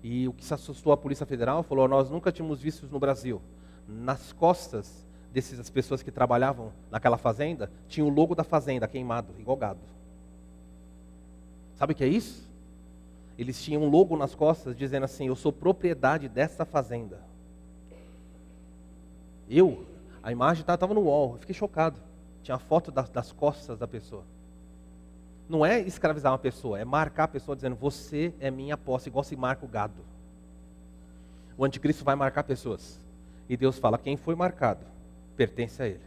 E o que se assustou a Polícia Federal falou, nós nunca tínhamos visto isso no Brasil. Nas costas dessas pessoas que trabalhavam naquela fazenda, tinha o logo da fazenda queimado, igual gado. Sabe o que é isso? Eles tinham um logo nas costas dizendo assim, eu sou propriedade dessa fazenda. A imagem estava no UOL, eu fiquei chocado. Tinha a foto das costas da pessoa. Não é escravizar uma pessoa, é marcar a pessoa dizendo, você é minha posse, igual se marca o gado. O anticristo vai marcar pessoas. E Deus fala, quem foi marcado, pertence a ele.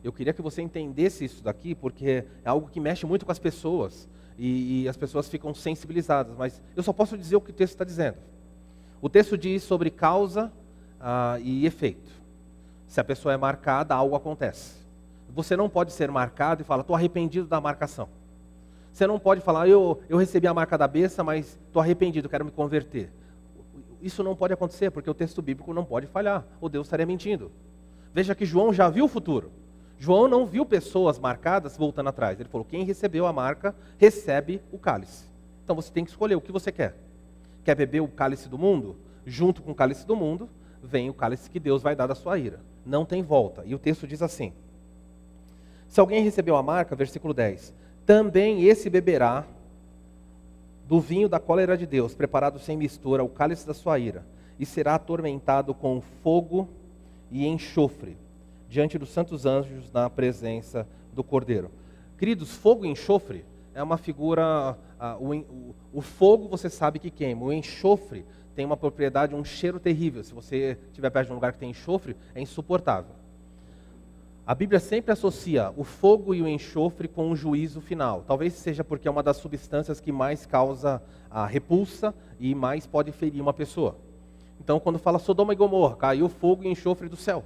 Eu queria que você entendesse isso daqui, porque é algo que mexe muito com as pessoas. E as pessoas ficam sensibilizadas, mas eu só posso dizer o que o texto está dizendo. O texto diz sobre causa e efeito. Se a pessoa é marcada, algo acontece. Você não pode ser marcado e falar, estou arrependido da marcação. Você não pode falar, eu recebi a marca da besta, mas estou arrependido, quero me converter. Isso não pode acontecer, porque o texto bíblico não pode falhar, ou Deus estaria mentindo. Veja que João já viu o futuro. João não viu pessoas marcadas voltando atrás. Ele falou, quem recebeu a marca, recebe o cálice. Então você tem que escolher o que você quer. Quer beber o cálice do mundo? Junto com o cálice do mundo, vem o cálice que Deus vai dar da sua ira. Não tem volta. E o texto diz assim, se alguém recebeu a marca, versículo 10, também esse beberá do vinho da cólera de Deus, preparado sem mistura, o cálice da sua ira, e será atormentado com fogo e enxofre, diante dos santos anjos na presença do Cordeiro. Queridos, fogo e enxofre é uma figura, o fogo você sabe que queima, o enxofre tem uma propriedade, um cheiro terrível. Se você estiver perto de um lugar que tem enxofre, é insuportável. A Bíblia sempre associa o fogo e o enxofre com o juízo final. Talvez seja porque é uma das substâncias que mais causa a repulsa e mais pode ferir uma pessoa. Então, quando fala Sodoma e Gomorra, caiu fogo e enxofre do céu.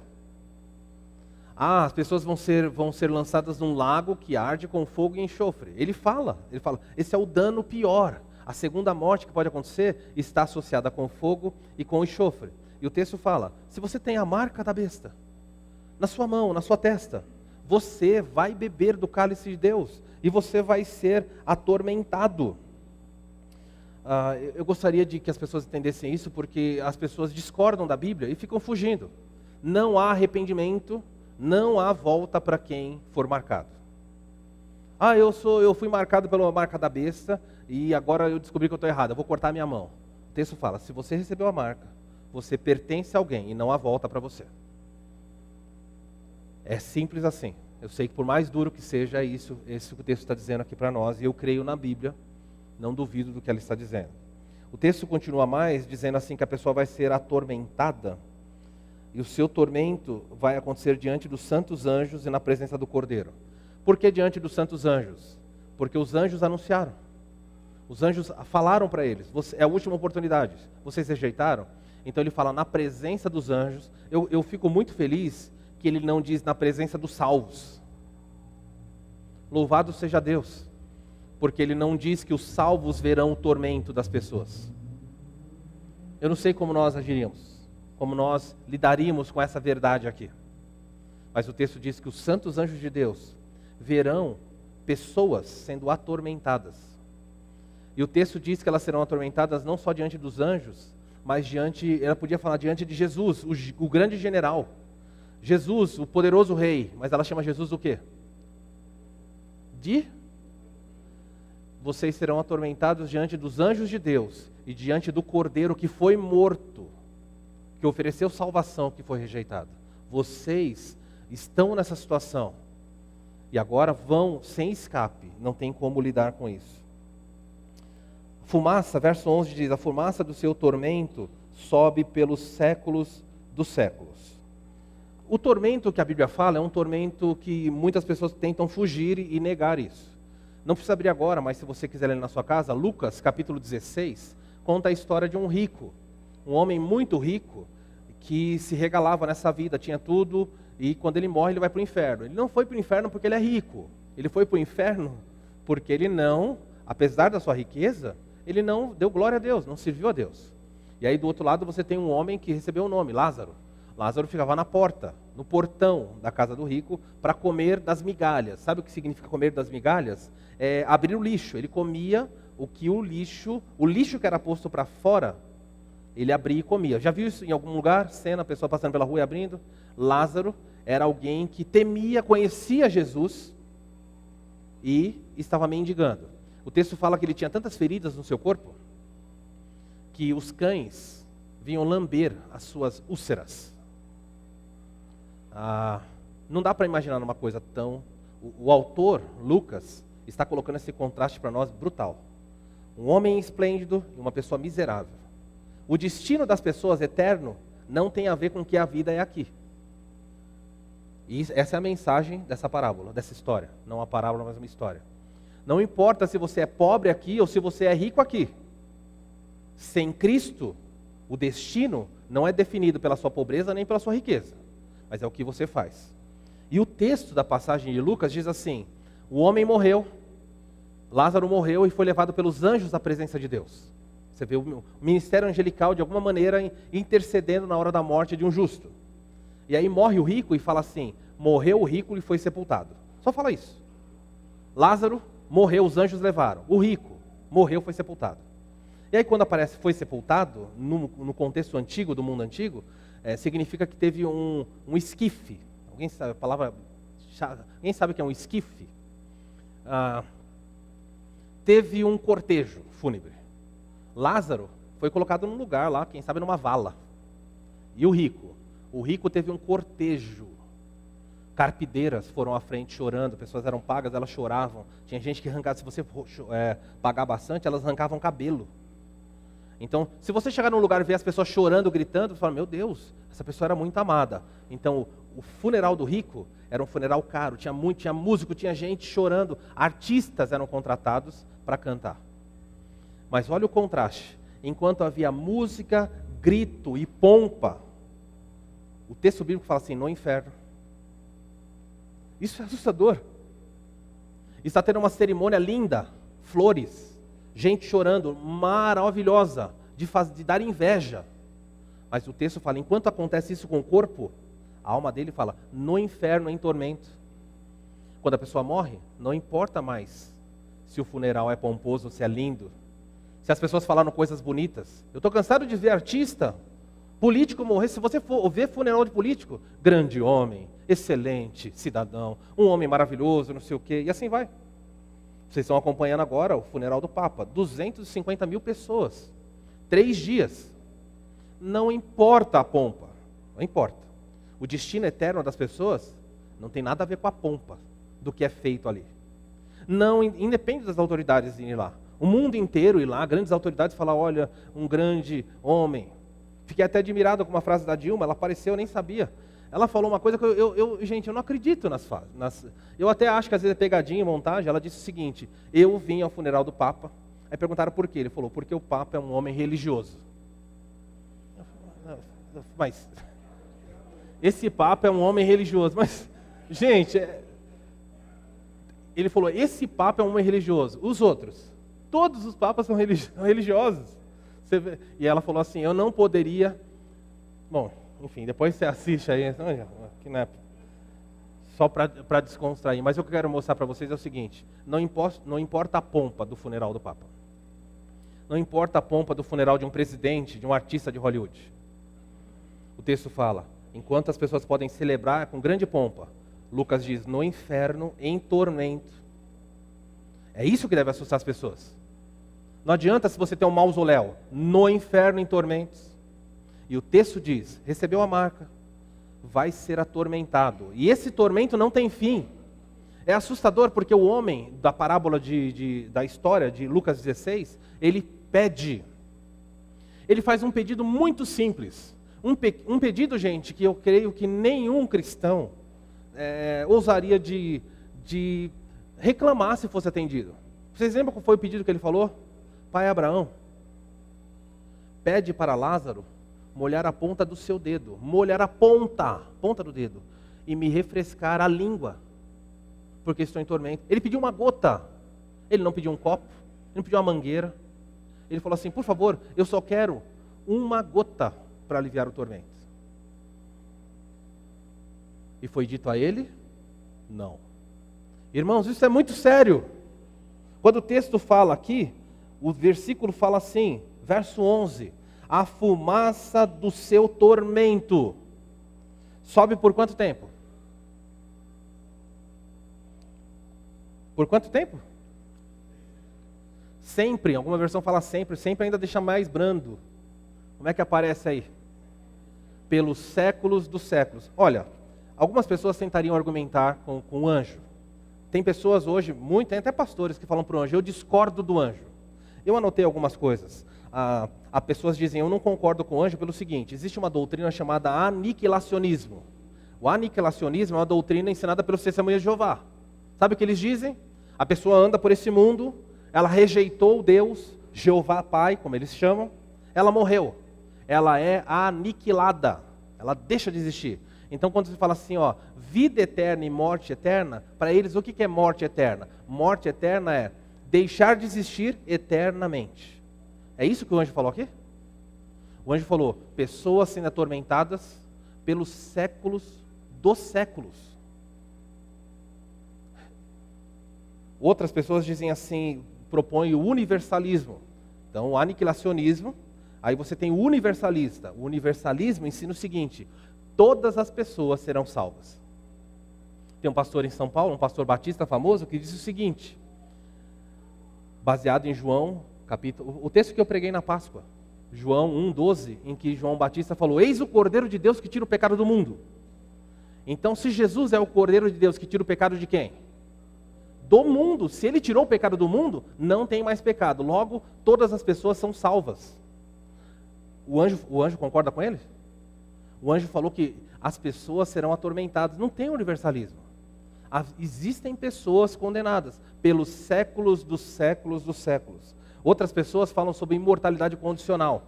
as pessoas vão ser lançadas num lago que arde com fogo e enxofre. Ele fala, esse é o dano pior. A segunda morte que pode acontecer está associada com fogo e com enxofre. E o texto fala, se você tem a marca da besta na sua mão, na sua testa, você vai beber do cálice de Deus e você vai ser atormentado. Eu gostaria de que as pessoas entendessem isso, porque as pessoas discordam da Bíblia e ficam fugindo. Não há arrependimento, não há volta para quem for marcado. Eu fui marcado pela marca da besta e agora eu descobri que eu estou errado, eu vou cortar a minha mão. O texto fala, se você recebeu a marca, você pertence a alguém e não há volta para você. É simples assim. Eu sei que por mais duro que seja, é isso que o texto está dizendo aqui para nós, e eu creio na Bíblia, não duvido do que ela está dizendo. O texto continua mais, dizendo assim que a pessoa vai ser atormentada, e o seu tormento vai acontecer diante dos santos anjos e na presença do Cordeiro. Por que diante dos santos anjos? Porque os anjos anunciaram. Os anjos falaram para eles, é a última oportunidade, vocês rejeitaram? Então ele fala na presença dos anjos. Eu fico muito feliz que ele não diz na presença dos salvos. Louvado seja Deus, porque ele não diz que os salvos verão o tormento das pessoas. Eu não sei como nós agiríamos, como nós lidaríamos com essa verdade aqui. Mas o texto diz que os santos anjos de Deus verão pessoas sendo atormentadas. E o texto diz que elas serão atormentadas não só diante dos anjos, mas ela podia falar diante de Jesus, o grande general. Jesus, o poderoso rei, mas ela chama Jesus do quê? Vocês serão atormentados diante dos anjos de Deus e diante do Cordeiro que foi morto, que ofereceu salvação, que foi rejeitado. Vocês estão nessa situação e agora vão sem escape, não tem como lidar com isso. Fumaça, verso 11 diz, a fumaça do seu tormento sobe pelos séculos dos séculos. O tormento que a Bíblia fala é um tormento que muitas pessoas tentam fugir e negar isso. Não precisa abrir agora, mas se você quiser ler na sua casa, Lucas capítulo 16, conta a história de um rico, um homem muito rico, que se regalava nessa vida, tinha tudo, e quando ele morre ele vai para o inferno. Ele não foi para o inferno porque ele é rico, ele foi para o inferno porque ele não, apesar da sua riqueza, ele não deu glória a Deus, não serviu a Deus. E aí do outro lado você tem um homem que recebeu o nome, Lázaro. Lázaro ficava na porta, no portão da casa do rico, para comer das migalhas. Sabe o que significa comer das migalhas? É abrir o lixo. Ele comia o lixo que era posto para fora, ele abria e comia. Já viu isso em algum lugar? Cena, a pessoa passando pela rua e abrindo? Lázaro era alguém que temia, conhecia Jesus e estava mendigando. O texto fala que ele tinha tantas feridas no seu corpo que os cães vinham lamber as suas úlceras. Não dá para imaginar uma coisa tão... O autor, Lucas, está colocando esse contraste para nós brutal. Um homem esplêndido e uma pessoa miserável. O destino das pessoas eterno não tem a ver com o que a vida é aqui. E essa é a mensagem dessa parábola, dessa história. Não uma parábola, mas uma história. Não importa se você é pobre aqui ou se você é rico aqui. Sem Cristo, o destino não é definido pela sua pobreza nem pela sua riqueza, mas é o que você faz. E o texto da passagem de Lucas diz assim, o homem morreu, Lázaro morreu e foi levado pelos anjos à presença de Deus. Você vê o ministério angelical de alguma maneira intercedendo na hora da morte de um justo. E aí morre o rico e fala assim, morreu o rico e foi sepultado. Só fala isso. Lázaro morreu, os anjos levaram. O rico morreu, foi sepultado. E aí quando aparece foi sepultado, no contexto antigo, do mundo antigo, significa que teve um esquife. Alguém sabe a palavra? Alguém sabe o que é um esquife? Teve um cortejo fúnebre. Lázaro foi colocado num lugar lá, quem sabe numa vala. E o rico teve um cortejo. Carpideiras foram à frente chorando, pessoas eram pagas, elas choravam. Tinha gente que arrancava, se você pagar bastante, elas arrancavam cabelo. Então, se você chegar num lugar e ver as pessoas chorando, gritando, você fala, meu Deus, essa pessoa era muito amada. Então, o funeral do rico era um funeral caro, tinha músico, tinha gente chorando, artistas eram contratados para cantar. Mas olha o contraste, enquanto havia música, grito e pompa, o texto bíblico fala assim, no inferno, Isso é assustador. Está tendo uma cerimônia linda, flores, gente chorando, maravilhosa, de dar inveja. Mas o texto fala, enquanto acontece isso com o corpo, a alma dele fala, no inferno em tormento. Quando a pessoa morre, não importa mais se o funeral é pomposo, se é lindo, se as pessoas falaram coisas bonitas. Eu estou cansado de ver artista, político morrer. Se você for ver funeral de político, grande homem, excelente cidadão, um homem maravilhoso, não sei o quê, e assim vai. Vocês estão acompanhando agora o funeral do Papa, 250 mil pessoas, 3 dias. Não importa a pompa, não importa. O destino eterno das pessoas não tem nada a ver com a pompa do que é feito ali. Não, independe das autoridades irem lá. O mundo inteiro ir lá, grandes autoridades falar, olha, um grande homem. Fiquei até admirado com uma frase da Dilma, ela apareceu, eu nem sabia. Ela falou uma coisa que gente, eu não acredito nas eu até acho que às vezes é pegadinha e montagem. Ela disse o seguinte, eu vim ao funeral do Papa, aí perguntaram por quê. Ele falou, porque o Papa é um homem religioso. Mas, esse Papa é um homem religioso, mas, gente, ele falou, esse Papa é um homem religioso, os outros, todos os papas são religiosos. E ela falou assim, eu não poderia, bom, enfim, depois você assiste aí, que não é só para descontrair, mas o que eu quero mostrar para vocês é o seguinte, não importa a pompa do funeral do Papa, não importa a pompa do funeral de um presidente, de um artista de Hollywood. O texto fala, enquanto as pessoas podem celebrar com grande pompa, Lucas diz, no inferno, em tormento. É isso que deve assustar as pessoas. Não adianta se você tem um mausoléu, no inferno, em tormentos. E o texto diz, recebeu a marca, vai ser atormentado. E esse tormento não tem fim. É assustador porque o homem da parábola da história de Lucas 16, ele pede. Ele faz um pedido muito simples. Um pedido, gente, que eu creio que nenhum cristão ousaria de reclamar se fosse atendido. Vocês lembram qual foi o pedido que ele falou? Pai Abraão, pede para Lázaro molhar a ponta do seu dedo, molhar a ponta do dedo, e me refrescar a língua, porque estou em tormento. Ele pediu uma gota, ele não pediu um copo, ele não pediu uma mangueira. Ele falou assim, por favor, eu só quero uma gota para aliviar o tormento. E foi dito a ele? Não. Irmãos, isso é muito sério. Quando o texto fala aqui, o versículo fala assim, verso 11, a fumaça do seu tormento sobe por quanto tempo? Por quanto tempo? Sempre, alguma versão fala sempre, sempre ainda deixa mais brando. Como é que aparece aí? Pelos séculos dos séculos. Olha, algumas pessoas tentariam argumentar com o anjo. Tem pessoas hoje, tem até pastores que falam para o anjo, eu discordo do anjo. Eu anotei algumas coisas. As pessoas dizem, eu não concordo com o anjo pelo seguinte, existe uma doutrina chamada aniquilacionismo. O aniquilacionismo é uma doutrina ensinada pelos Testemunhas de Jeová. Sabe o que eles dizem? A pessoa anda por esse mundo, ela rejeitou Deus, Jeová Pai, como eles chamam, ela morreu. Ela é aniquilada, ela deixa de existir. Então quando você fala assim, ó, vida eterna e morte eterna, para eles o que é morte eterna? Morte eterna é deixar de existir eternamente. É isso que o anjo falou aqui? O anjo falou, pessoas sendo atormentadas pelos séculos dos séculos. Outras pessoas dizem assim, propõem o universalismo. Então o aniquilacionismo, aí você tem o universalista. O universalismo ensina o seguinte, todas as pessoas serão salvas. Tem um pastor em São Paulo, um pastor batista famoso, que diz o seguinte, baseado em João, o texto que eu preguei na Páscoa, João 1,12, em que João Batista falou, eis o Cordeiro de Deus que tira o pecado do mundo. Então, se Jesus é o Cordeiro de Deus que tira o pecado de quem? Do mundo. Se ele tirou o pecado do mundo, não tem mais pecado. Logo, todas as pessoas são salvas. O anjo concorda com ele? O anjo falou que as pessoas serão atormentadas. Não tem universalismo. Existem pessoas condenadas pelos séculos dos séculos dos séculos. Outras pessoas falam sobre imortalidade condicional.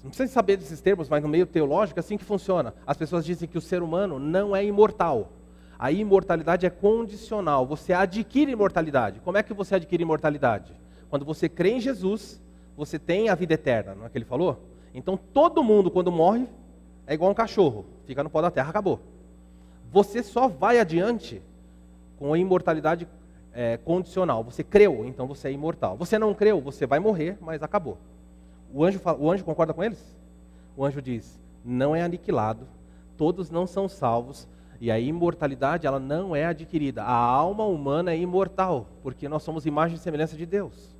Não precisa saber desses termos, mas no meio teológico é assim que funciona. As pessoas dizem que o ser humano não é imortal. A imortalidade é condicional, você adquire imortalidade. Como é que você adquire imortalidade? Quando você crê em Jesus, você tem a vida eterna, não é que ele falou? Então todo mundo quando morre é igual um cachorro, fica no pó da terra, acabou. Você só vai adiante com a imortalidade condicional. Você creu, então você é imortal. Você não creu, você vai morrer, mas acabou. O anjo concorda com eles? O anjo diz, não é aniquilado, todos não são salvos, e a imortalidade ela não é adquirida. A alma humana é imortal, porque nós somos imagem e semelhança de Deus.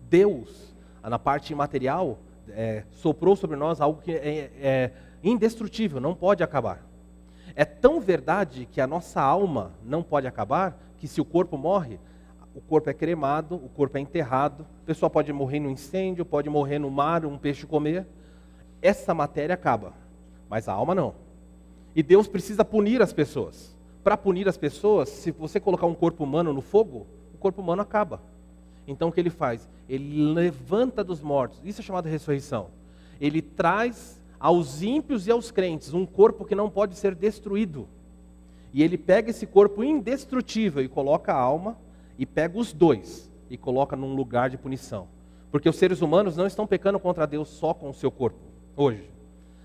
Deus, na parte imaterial, soprou sobre nós algo que é indestrutível, não pode acabar. É tão verdade que a nossa alma não pode acabar, que se o corpo morre, o corpo é cremado, o corpo é enterrado, a pessoa pode morrer no incêndio, pode morrer no mar, um peixe comer. Essa matéria acaba, mas a alma não. E Deus precisa punir as pessoas. Para punir as pessoas, se você colocar um corpo humano no fogo, o corpo humano acaba. Então o que ele faz? Ele levanta dos mortos, isso é chamado de ressurreição. Ele traz aos ímpios e aos crentes um corpo que não pode ser destruído. E ele pega esse corpo indestrutível e coloca a alma, e pega os dois e coloca num lugar de punição. Porque os seres humanos não estão pecando contra Deus só com o seu corpo, hoje.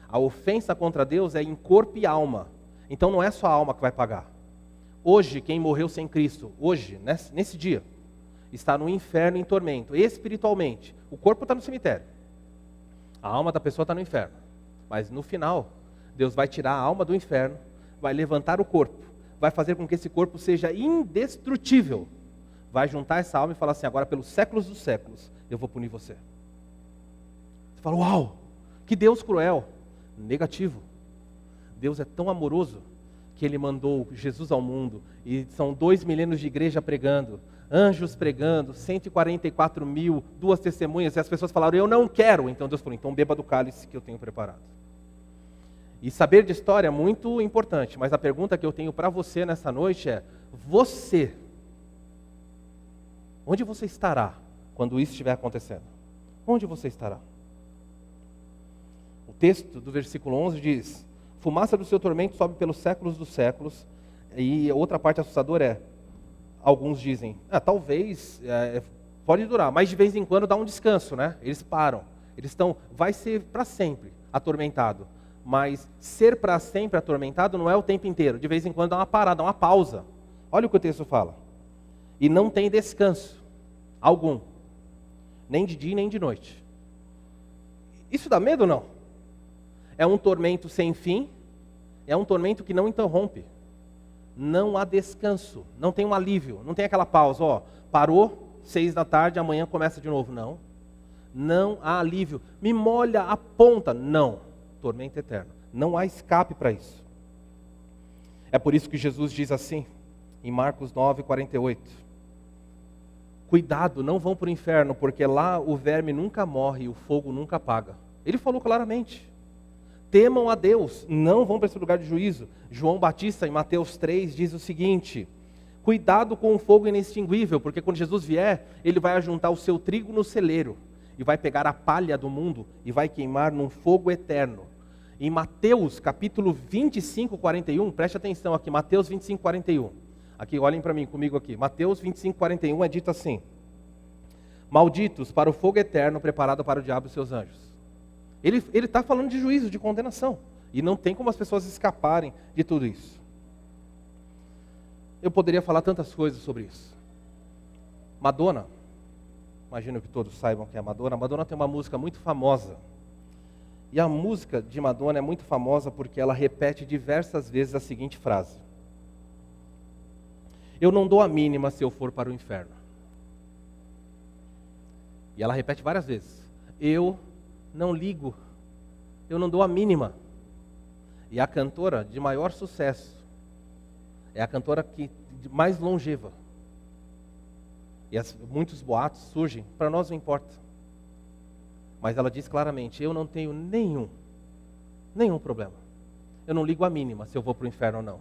A ofensa contra Deus é em corpo e alma. Então não é só a alma que vai pagar. Hoje, quem morreu sem Cristo, hoje, nesse dia, está no inferno em tormento, espiritualmente. O corpo está no cemitério. A alma da pessoa está no inferno. Mas no final, Deus vai tirar a alma do inferno, vai levantar o corpo, vai fazer com que esse corpo seja indestrutível. Vai juntar essa alma e falar assim, agora pelos séculos dos séculos, eu vou punir você. Você fala, uau, que Deus cruel. Negativo. Deus é tão amoroso que ele mandou Jesus ao mundo, e são 2 milênios de igreja pregando, anjos pregando, 144 mil, 2 testemunhas, e as pessoas falaram, eu não quero. Então Deus falou, então beba do cálice que eu tenho preparado. E saber de história é muito importante, mas a pergunta que eu tenho para você nessa noite é, você, onde você estará quando isso estiver acontecendo? Onde você estará? O texto do versículo 11 diz, fumaça do seu tormento sobe pelos séculos dos séculos. E outra parte assustadora é, alguns dizem, talvez, pode durar, mas de vez em quando dá um descanso, né? Eles param, vai ser para sempre atormentado. Mas ser para sempre atormentado não é o tempo inteiro, de vez em quando dá uma parada, uma pausa. Olha o que o texto fala. E não tem descanso algum, nem de dia nem de noite. Isso dá medo ou não? É um tormento sem fim, é um tormento que não interrompe. Não há descanso, não tem um alívio, não tem aquela pausa, parou, 6 da tarde, amanhã começa de novo. Não, não há alívio. Me molha a ponta, não. Tormento eterno, não há escape para isso. É por isso que Jesus diz assim, em Marcos 9:48. Cuidado, não vão para o inferno, porque lá o verme nunca morre e o fogo nunca apaga. Ele falou claramente. Temam a Deus, não vão para esse lugar de juízo. João Batista, em Mateus 3, diz o seguinte, cuidado com o fogo inextinguível, porque quando Jesus vier, ele vai ajuntar o seu trigo no celeiro, e vai pegar a palha do mundo, e vai queimar num fogo eterno. Em Mateus, capítulo 25, 41, preste atenção aqui, Mateus 25, 41. Aqui, olhem para mim, comigo aqui. Mateus 25, 41 é dito assim, malditos para o fogo eterno preparado para o diabo e seus anjos. Ele está falando de juízo, de condenação. E não tem como as pessoas escaparem de tudo isso. Eu poderia falar tantas coisas sobre isso. Madonna, imagino que todos saibam quem é Madonna. Madonna tem uma música muito famosa. E a música de Madonna é muito famosa porque ela repete diversas vezes a seguinte frase. Eu não dou a mínima se eu for para o inferno. E ela repete várias vezes. Eu não ligo, eu não dou a mínima. E a cantora de maior sucesso é a cantora mais longeva. E muitos boatos surgem, para nós não importa. Mas ela diz claramente, eu não tenho nenhum problema. Eu não ligo a mínima se eu vou para o inferno ou não.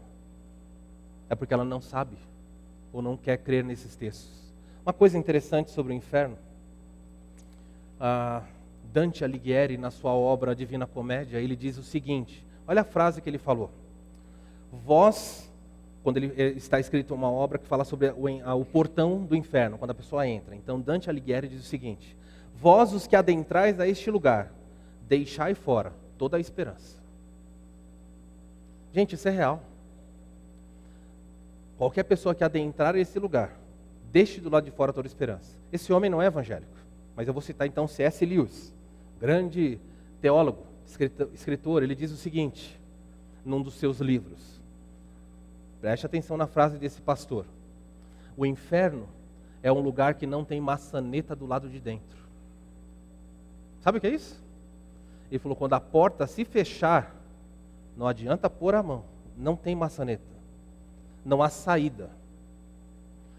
É porque ela não sabe, ou não quer crer nesses textos. Uma coisa interessante sobre o inferno, Dante Alighieri, na sua obra Divina Comédia, ele diz o seguinte, olha a frase que ele falou. Vós quando está escrito uma obra que fala sobre o portão do inferno, quando a pessoa entra. Então Dante Alighieri diz o seguinte: vós os que adentrais a este lugar, deixai fora toda a esperança. Gente, isso é real. Qualquer pessoa que adentrar esse lugar, deixe do lado de fora toda a esperança. Esse homem não é evangélico, mas eu vou citar então C.S. Lewis, grande teólogo, escritor. Ele diz o seguinte, num dos seus livros. Preste atenção na frase desse pastor. O inferno é um lugar que não tem maçaneta do lado de dentro. Sabe o que é isso? Ele falou, quando a porta se fechar, não adianta pôr a mão, não tem maçaneta, não há saída.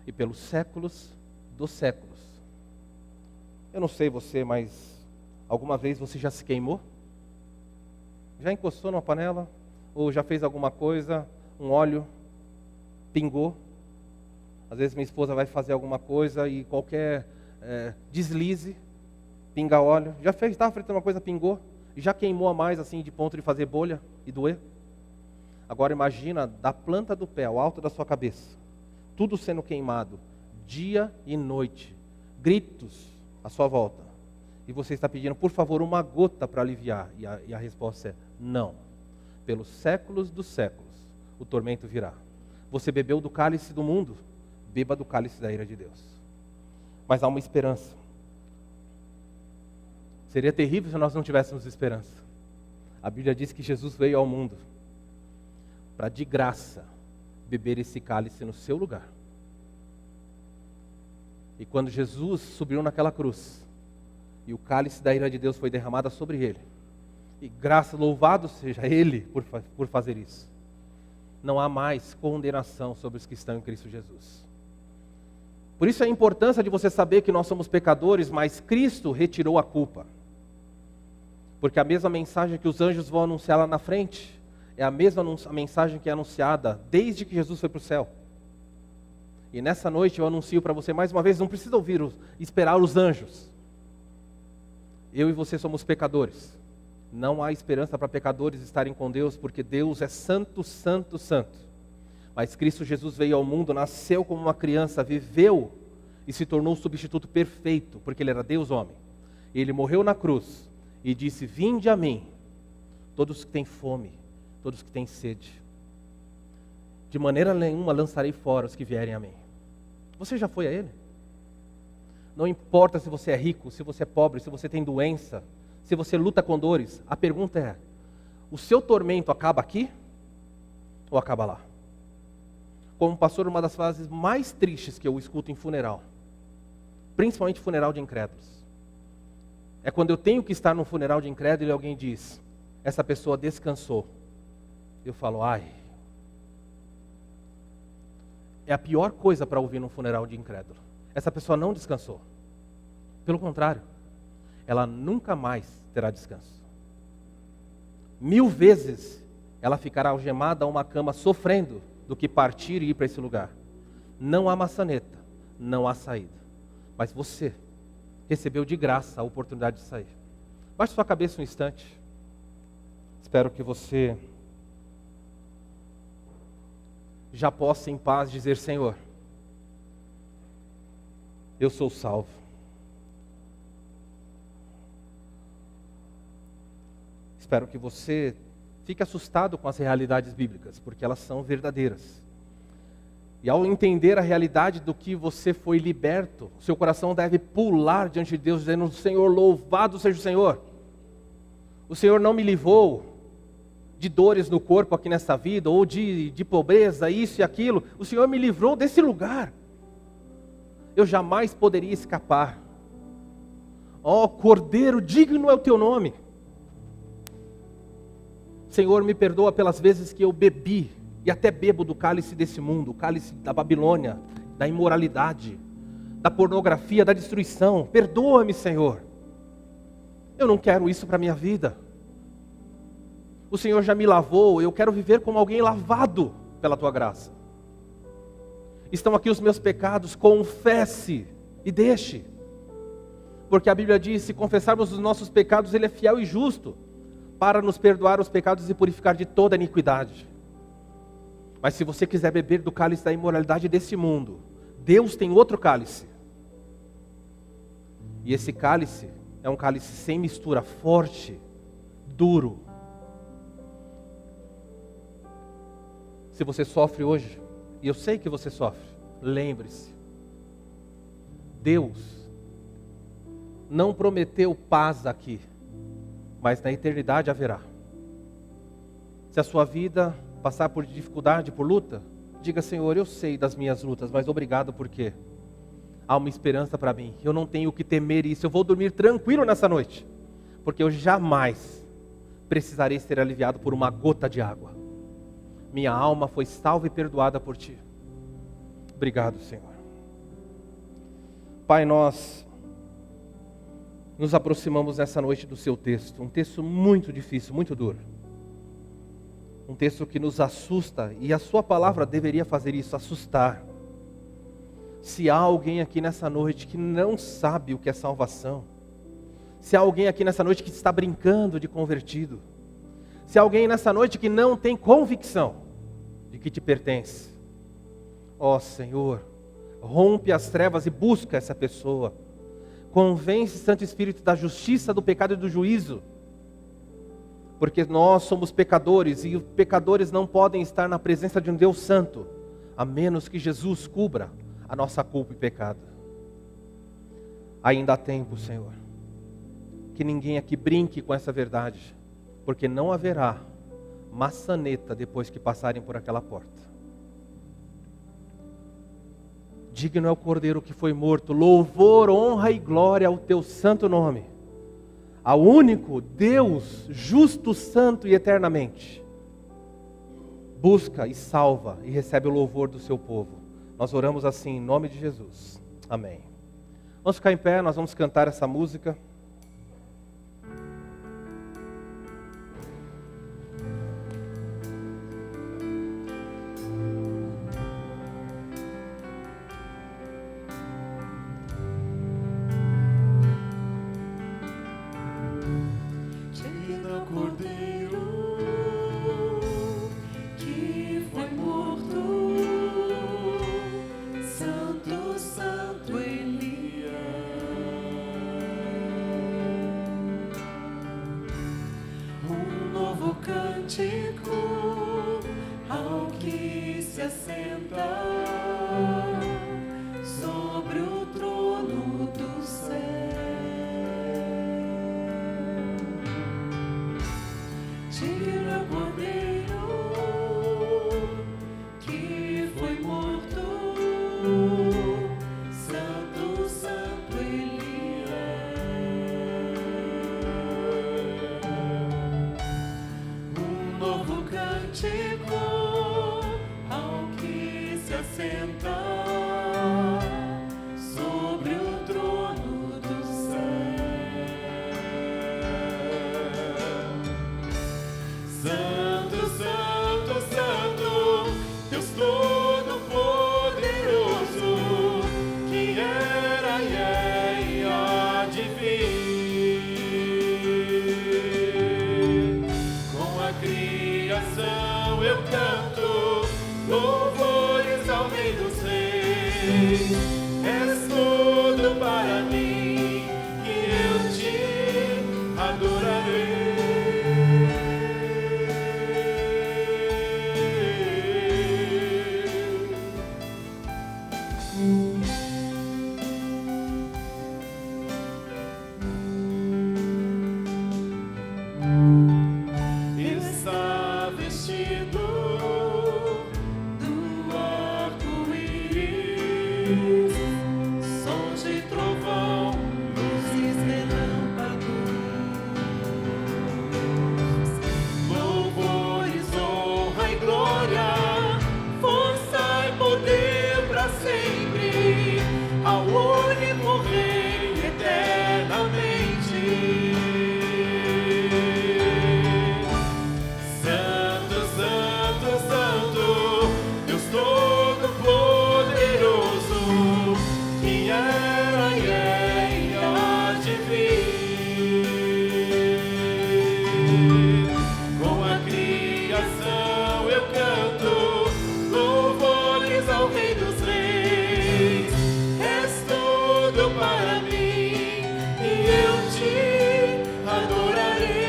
E pelos séculos dos séculos. Eu não sei você, mas alguma vez você já se queimou? Já encostou numa panela? Ou já fez alguma coisa, um óleo pingou? Às vezes minha esposa vai fazer alguma coisa e qualquer deslize, pinga óleo. Já fez, estava fritando uma coisa, pingou. E já queimou a mais assim de ponto de fazer bolha e doer? Agora imagina da planta do pé ao alto da sua cabeça, tudo sendo queimado, dia e noite, gritos à sua volta. E você está pedindo, por favor, uma gota para aliviar. E a resposta é, não. Pelos séculos dos séculos, o tormento virá. Você bebeu do cálice do mundo, beba do cálice da ira de Deus. Mas há uma esperança. Seria terrível se nós não tivéssemos esperança. A Bíblia diz que Jesus veio ao mundo para, de graça, beber esse cálice no seu lugar. E quando Jesus subiu naquela cruz, e o cálice da ira de Deus foi derramada sobre ele, e graça, louvado seja ele por fazer isso, não há mais condenação sobre os que estão em Cristo Jesus. Por isso a importância de você saber que nós somos pecadores, mas Cristo retirou a culpa. Porque a mesma mensagem que os anjos vão anunciar lá na frente, é a mesma mensagem que é anunciada desde que Jesus foi para o céu. E nessa noite eu anuncio para você mais uma vez, não precisa esperar os anjos. Eu e você somos pecadores. Não há esperança para pecadores estarem com Deus, porque Deus é santo, santo, santo. Mas Cristo Jesus veio ao mundo, nasceu como uma criança, viveu e se tornou o substituto perfeito, porque Ele era Deus homem. Ele morreu na cruz e disse, vinde a mim, todos que têm fome, todos que têm sede. De maneira nenhuma lançarei fora os que vierem a mim. Você já foi a Ele? Não importa se você é rico, se você é pobre, se você tem doença, se você luta com dores. A pergunta é, o seu tormento acaba aqui ou acaba lá? Como pastor, uma das frases mais tristes que eu escuto em funeral, principalmente funeral de incrédulos, é quando eu tenho que estar num funeral de incrédulo e alguém diz, essa pessoa descansou. Eu falo, ai. É a pior coisa para ouvir num funeral de incrédulo. Essa pessoa não descansou. Pelo contrário, ela nunca mais terá descanso. 1000 vezes ela ficará algemada a uma cama sofrendo do que partir e ir para esse lugar. Não há maçaneta, não há saída. Mas você recebeu de graça a oportunidade de sair. Baixe sua cabeça um instante. Espero que você já possa em paz dizer, Senhor, eu sou salvo. Espero que você fique assustado com as realidades bíblicas, porque elas são verdadeiras. E ao entender a realidade do que você foi liberto, seu coração deve pular diante de Deus, dizendo, Senhor, louvado seja o Senhor. O Senhor não me livrou de dores no corpo aqui nessa vida, ou de pobreza, isso e aquilo. O Senhor me livrou desse lugar. Eu jamais poderia escapar. Ó, Cordeiro, digno é o teu nome. Senhor, me perdoa pelas vezes que eu bebi, e até bebo do cálice desse mundo, o cálice da Babilônia, da imoralidade, da pornografia, da destruição. Perdoa-me, Senhor. Eu não quero isso para a minha vida. O Senhor já me lavou, eu quero viver como alguém lavado pela Tua graça. Estão aqui os meus pecados, confesse e deixe. Porque a Bíblia diz, se confessarmos os nossos pecados, Ele é fiel e justo para nos perdoar os pecados e purificar de toda iniquidade. Mas se você quiser beber do cálice da imoralidade desse mundo, Deus tem outro cálice. E esse cálice é um cálice sem mistura, forte, duro. Se você sofre hoje, e eu sei que você sofre, lembre-se, Deus não prometeu paz aqui, mas na eternidade haverá. Se a sua vida passar por dificuldade, por luta, diga: Senhor, eu sei das minhas lutas, mas obrigado porque há uma esperança para mim. Eu não tenho que temer isso, eu vou dormir tranquilo nessa noite, porque eu jamais precisarei ser aliviado por uma gota de água. Minha alma foi salva e perdoada por Ti. Obrigado, Senhor. Pai, nós nos aproximamos nessa noite do Seu texto, um texto muito difícil, muito duro. Um texto que nos assusta, e a Sua palavra deveria fazer isso, assustar. Se há alguém aqui nessa noite que não sabe o que é salvação, se há alguém aqui nessa noite que está brincando de convertido, se há alguém nessa noite que não tem convicção de que te pertence, ó Senhor, rompe as trevas e busca essa pessoa. Convence, Santo Espírito, da justiça, do pecado e do juízo. Porque nós somos pecadores e os pecadores não podem estar na presença de um Deus santo, a menos que Jesus cubra a nossa culpa e pecado. Ainda há tempo, Senhor, que ninguém aqui brinque com essa verdade, porque não haverá maçaneta depois que passarem por aquela porta. Digno é o Cordeiro que foi morto, louvor, honra e glória ao Teu santo nome, ao único Deus, justo, santo e eternamente. Busca e salva e recebe o louvor do Seu povo. Nós oramos assim em nome de Jesus. Amém. Vamos ficar em pé, nós vamos cantar essa música. tudo para mim e eu te adorarei.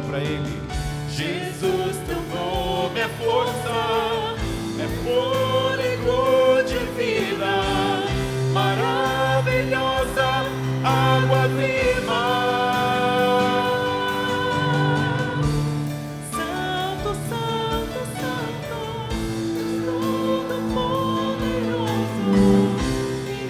Para Ele, Jesus, teu nome é força, é fôlego de vida, maravilhosa água viva. Santo, Santo, Santo, Todo-Poderoso, que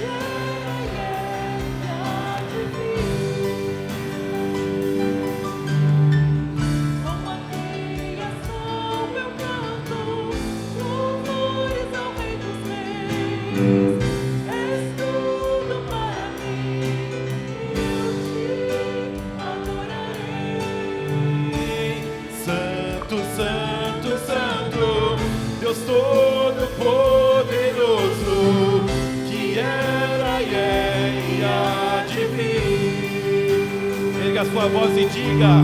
Todo-Poderoso, que era e é e há de vir. Erga a sua voz e diga: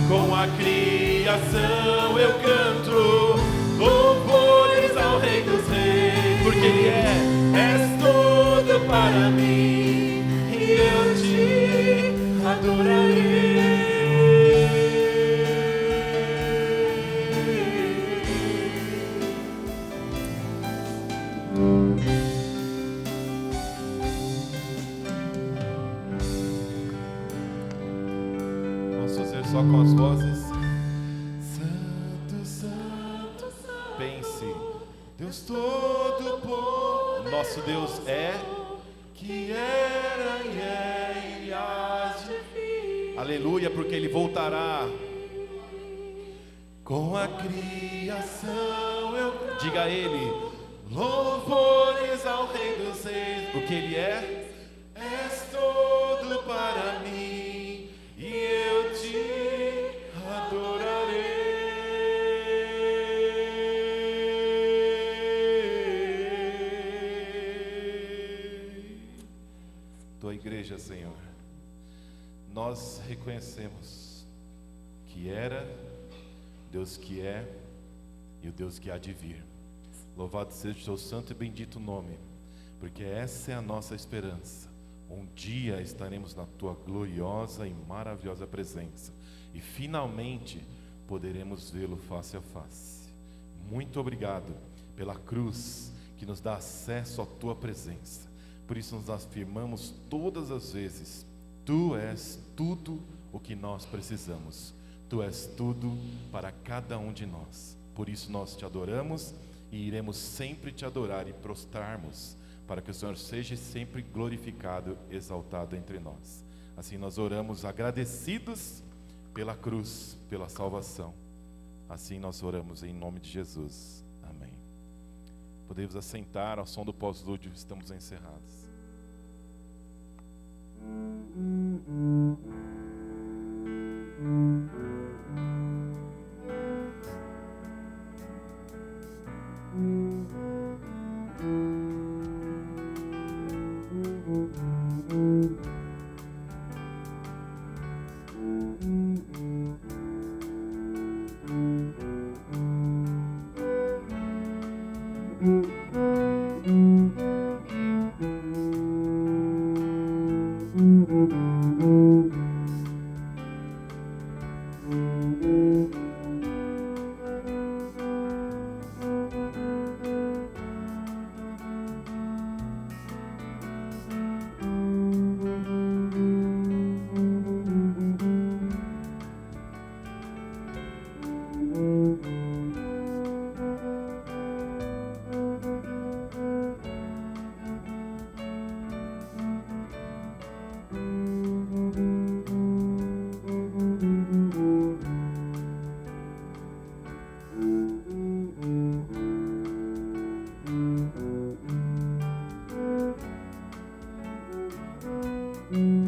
com a criação eu canto louvores ao Rei dos Reis, porque Ele és tudo para mim e eu te adorarei. Só com as vozes. Santo, Santo, Santo. Pense, Deus todo-poderoso. Nosso Deus é que era e é e há de vir. Aleluia, porque Ele voltará. Com a criação eu diga a Ele louvores ao Rei dos Reis, porque Ele és todo para mim e eu te adorarei. Tua igreja, Senhor, nós reconhecemos que era, Deus que é e o Deus que há de vir. Louvado seja o teu santo e bendito nome, porque essa é a nossa esperança. Um dia estaremos na tua gloriosa e maravilhosa presença e finalmente poderemos vê-lo face a face. Muito obrigado pela cruz que nos dá acesso à tua presença. Por isso nos afirmamos todas as vezes: tu és tudo o que nós precisamos. Tu és tudo para cada um de nós. Por isso nós te adoramos e iremos sempre te adorar e prostrarmos, para que o Senhor seja sempre glorificado, exaltado entre nós. Assim nós oramos agradecidos pela cruz, pela salvação. Assim nós oramos em nome de Jesus. Amém. Podemos assentar ao som do pós-lúdio, estamos encerrados. Senhor.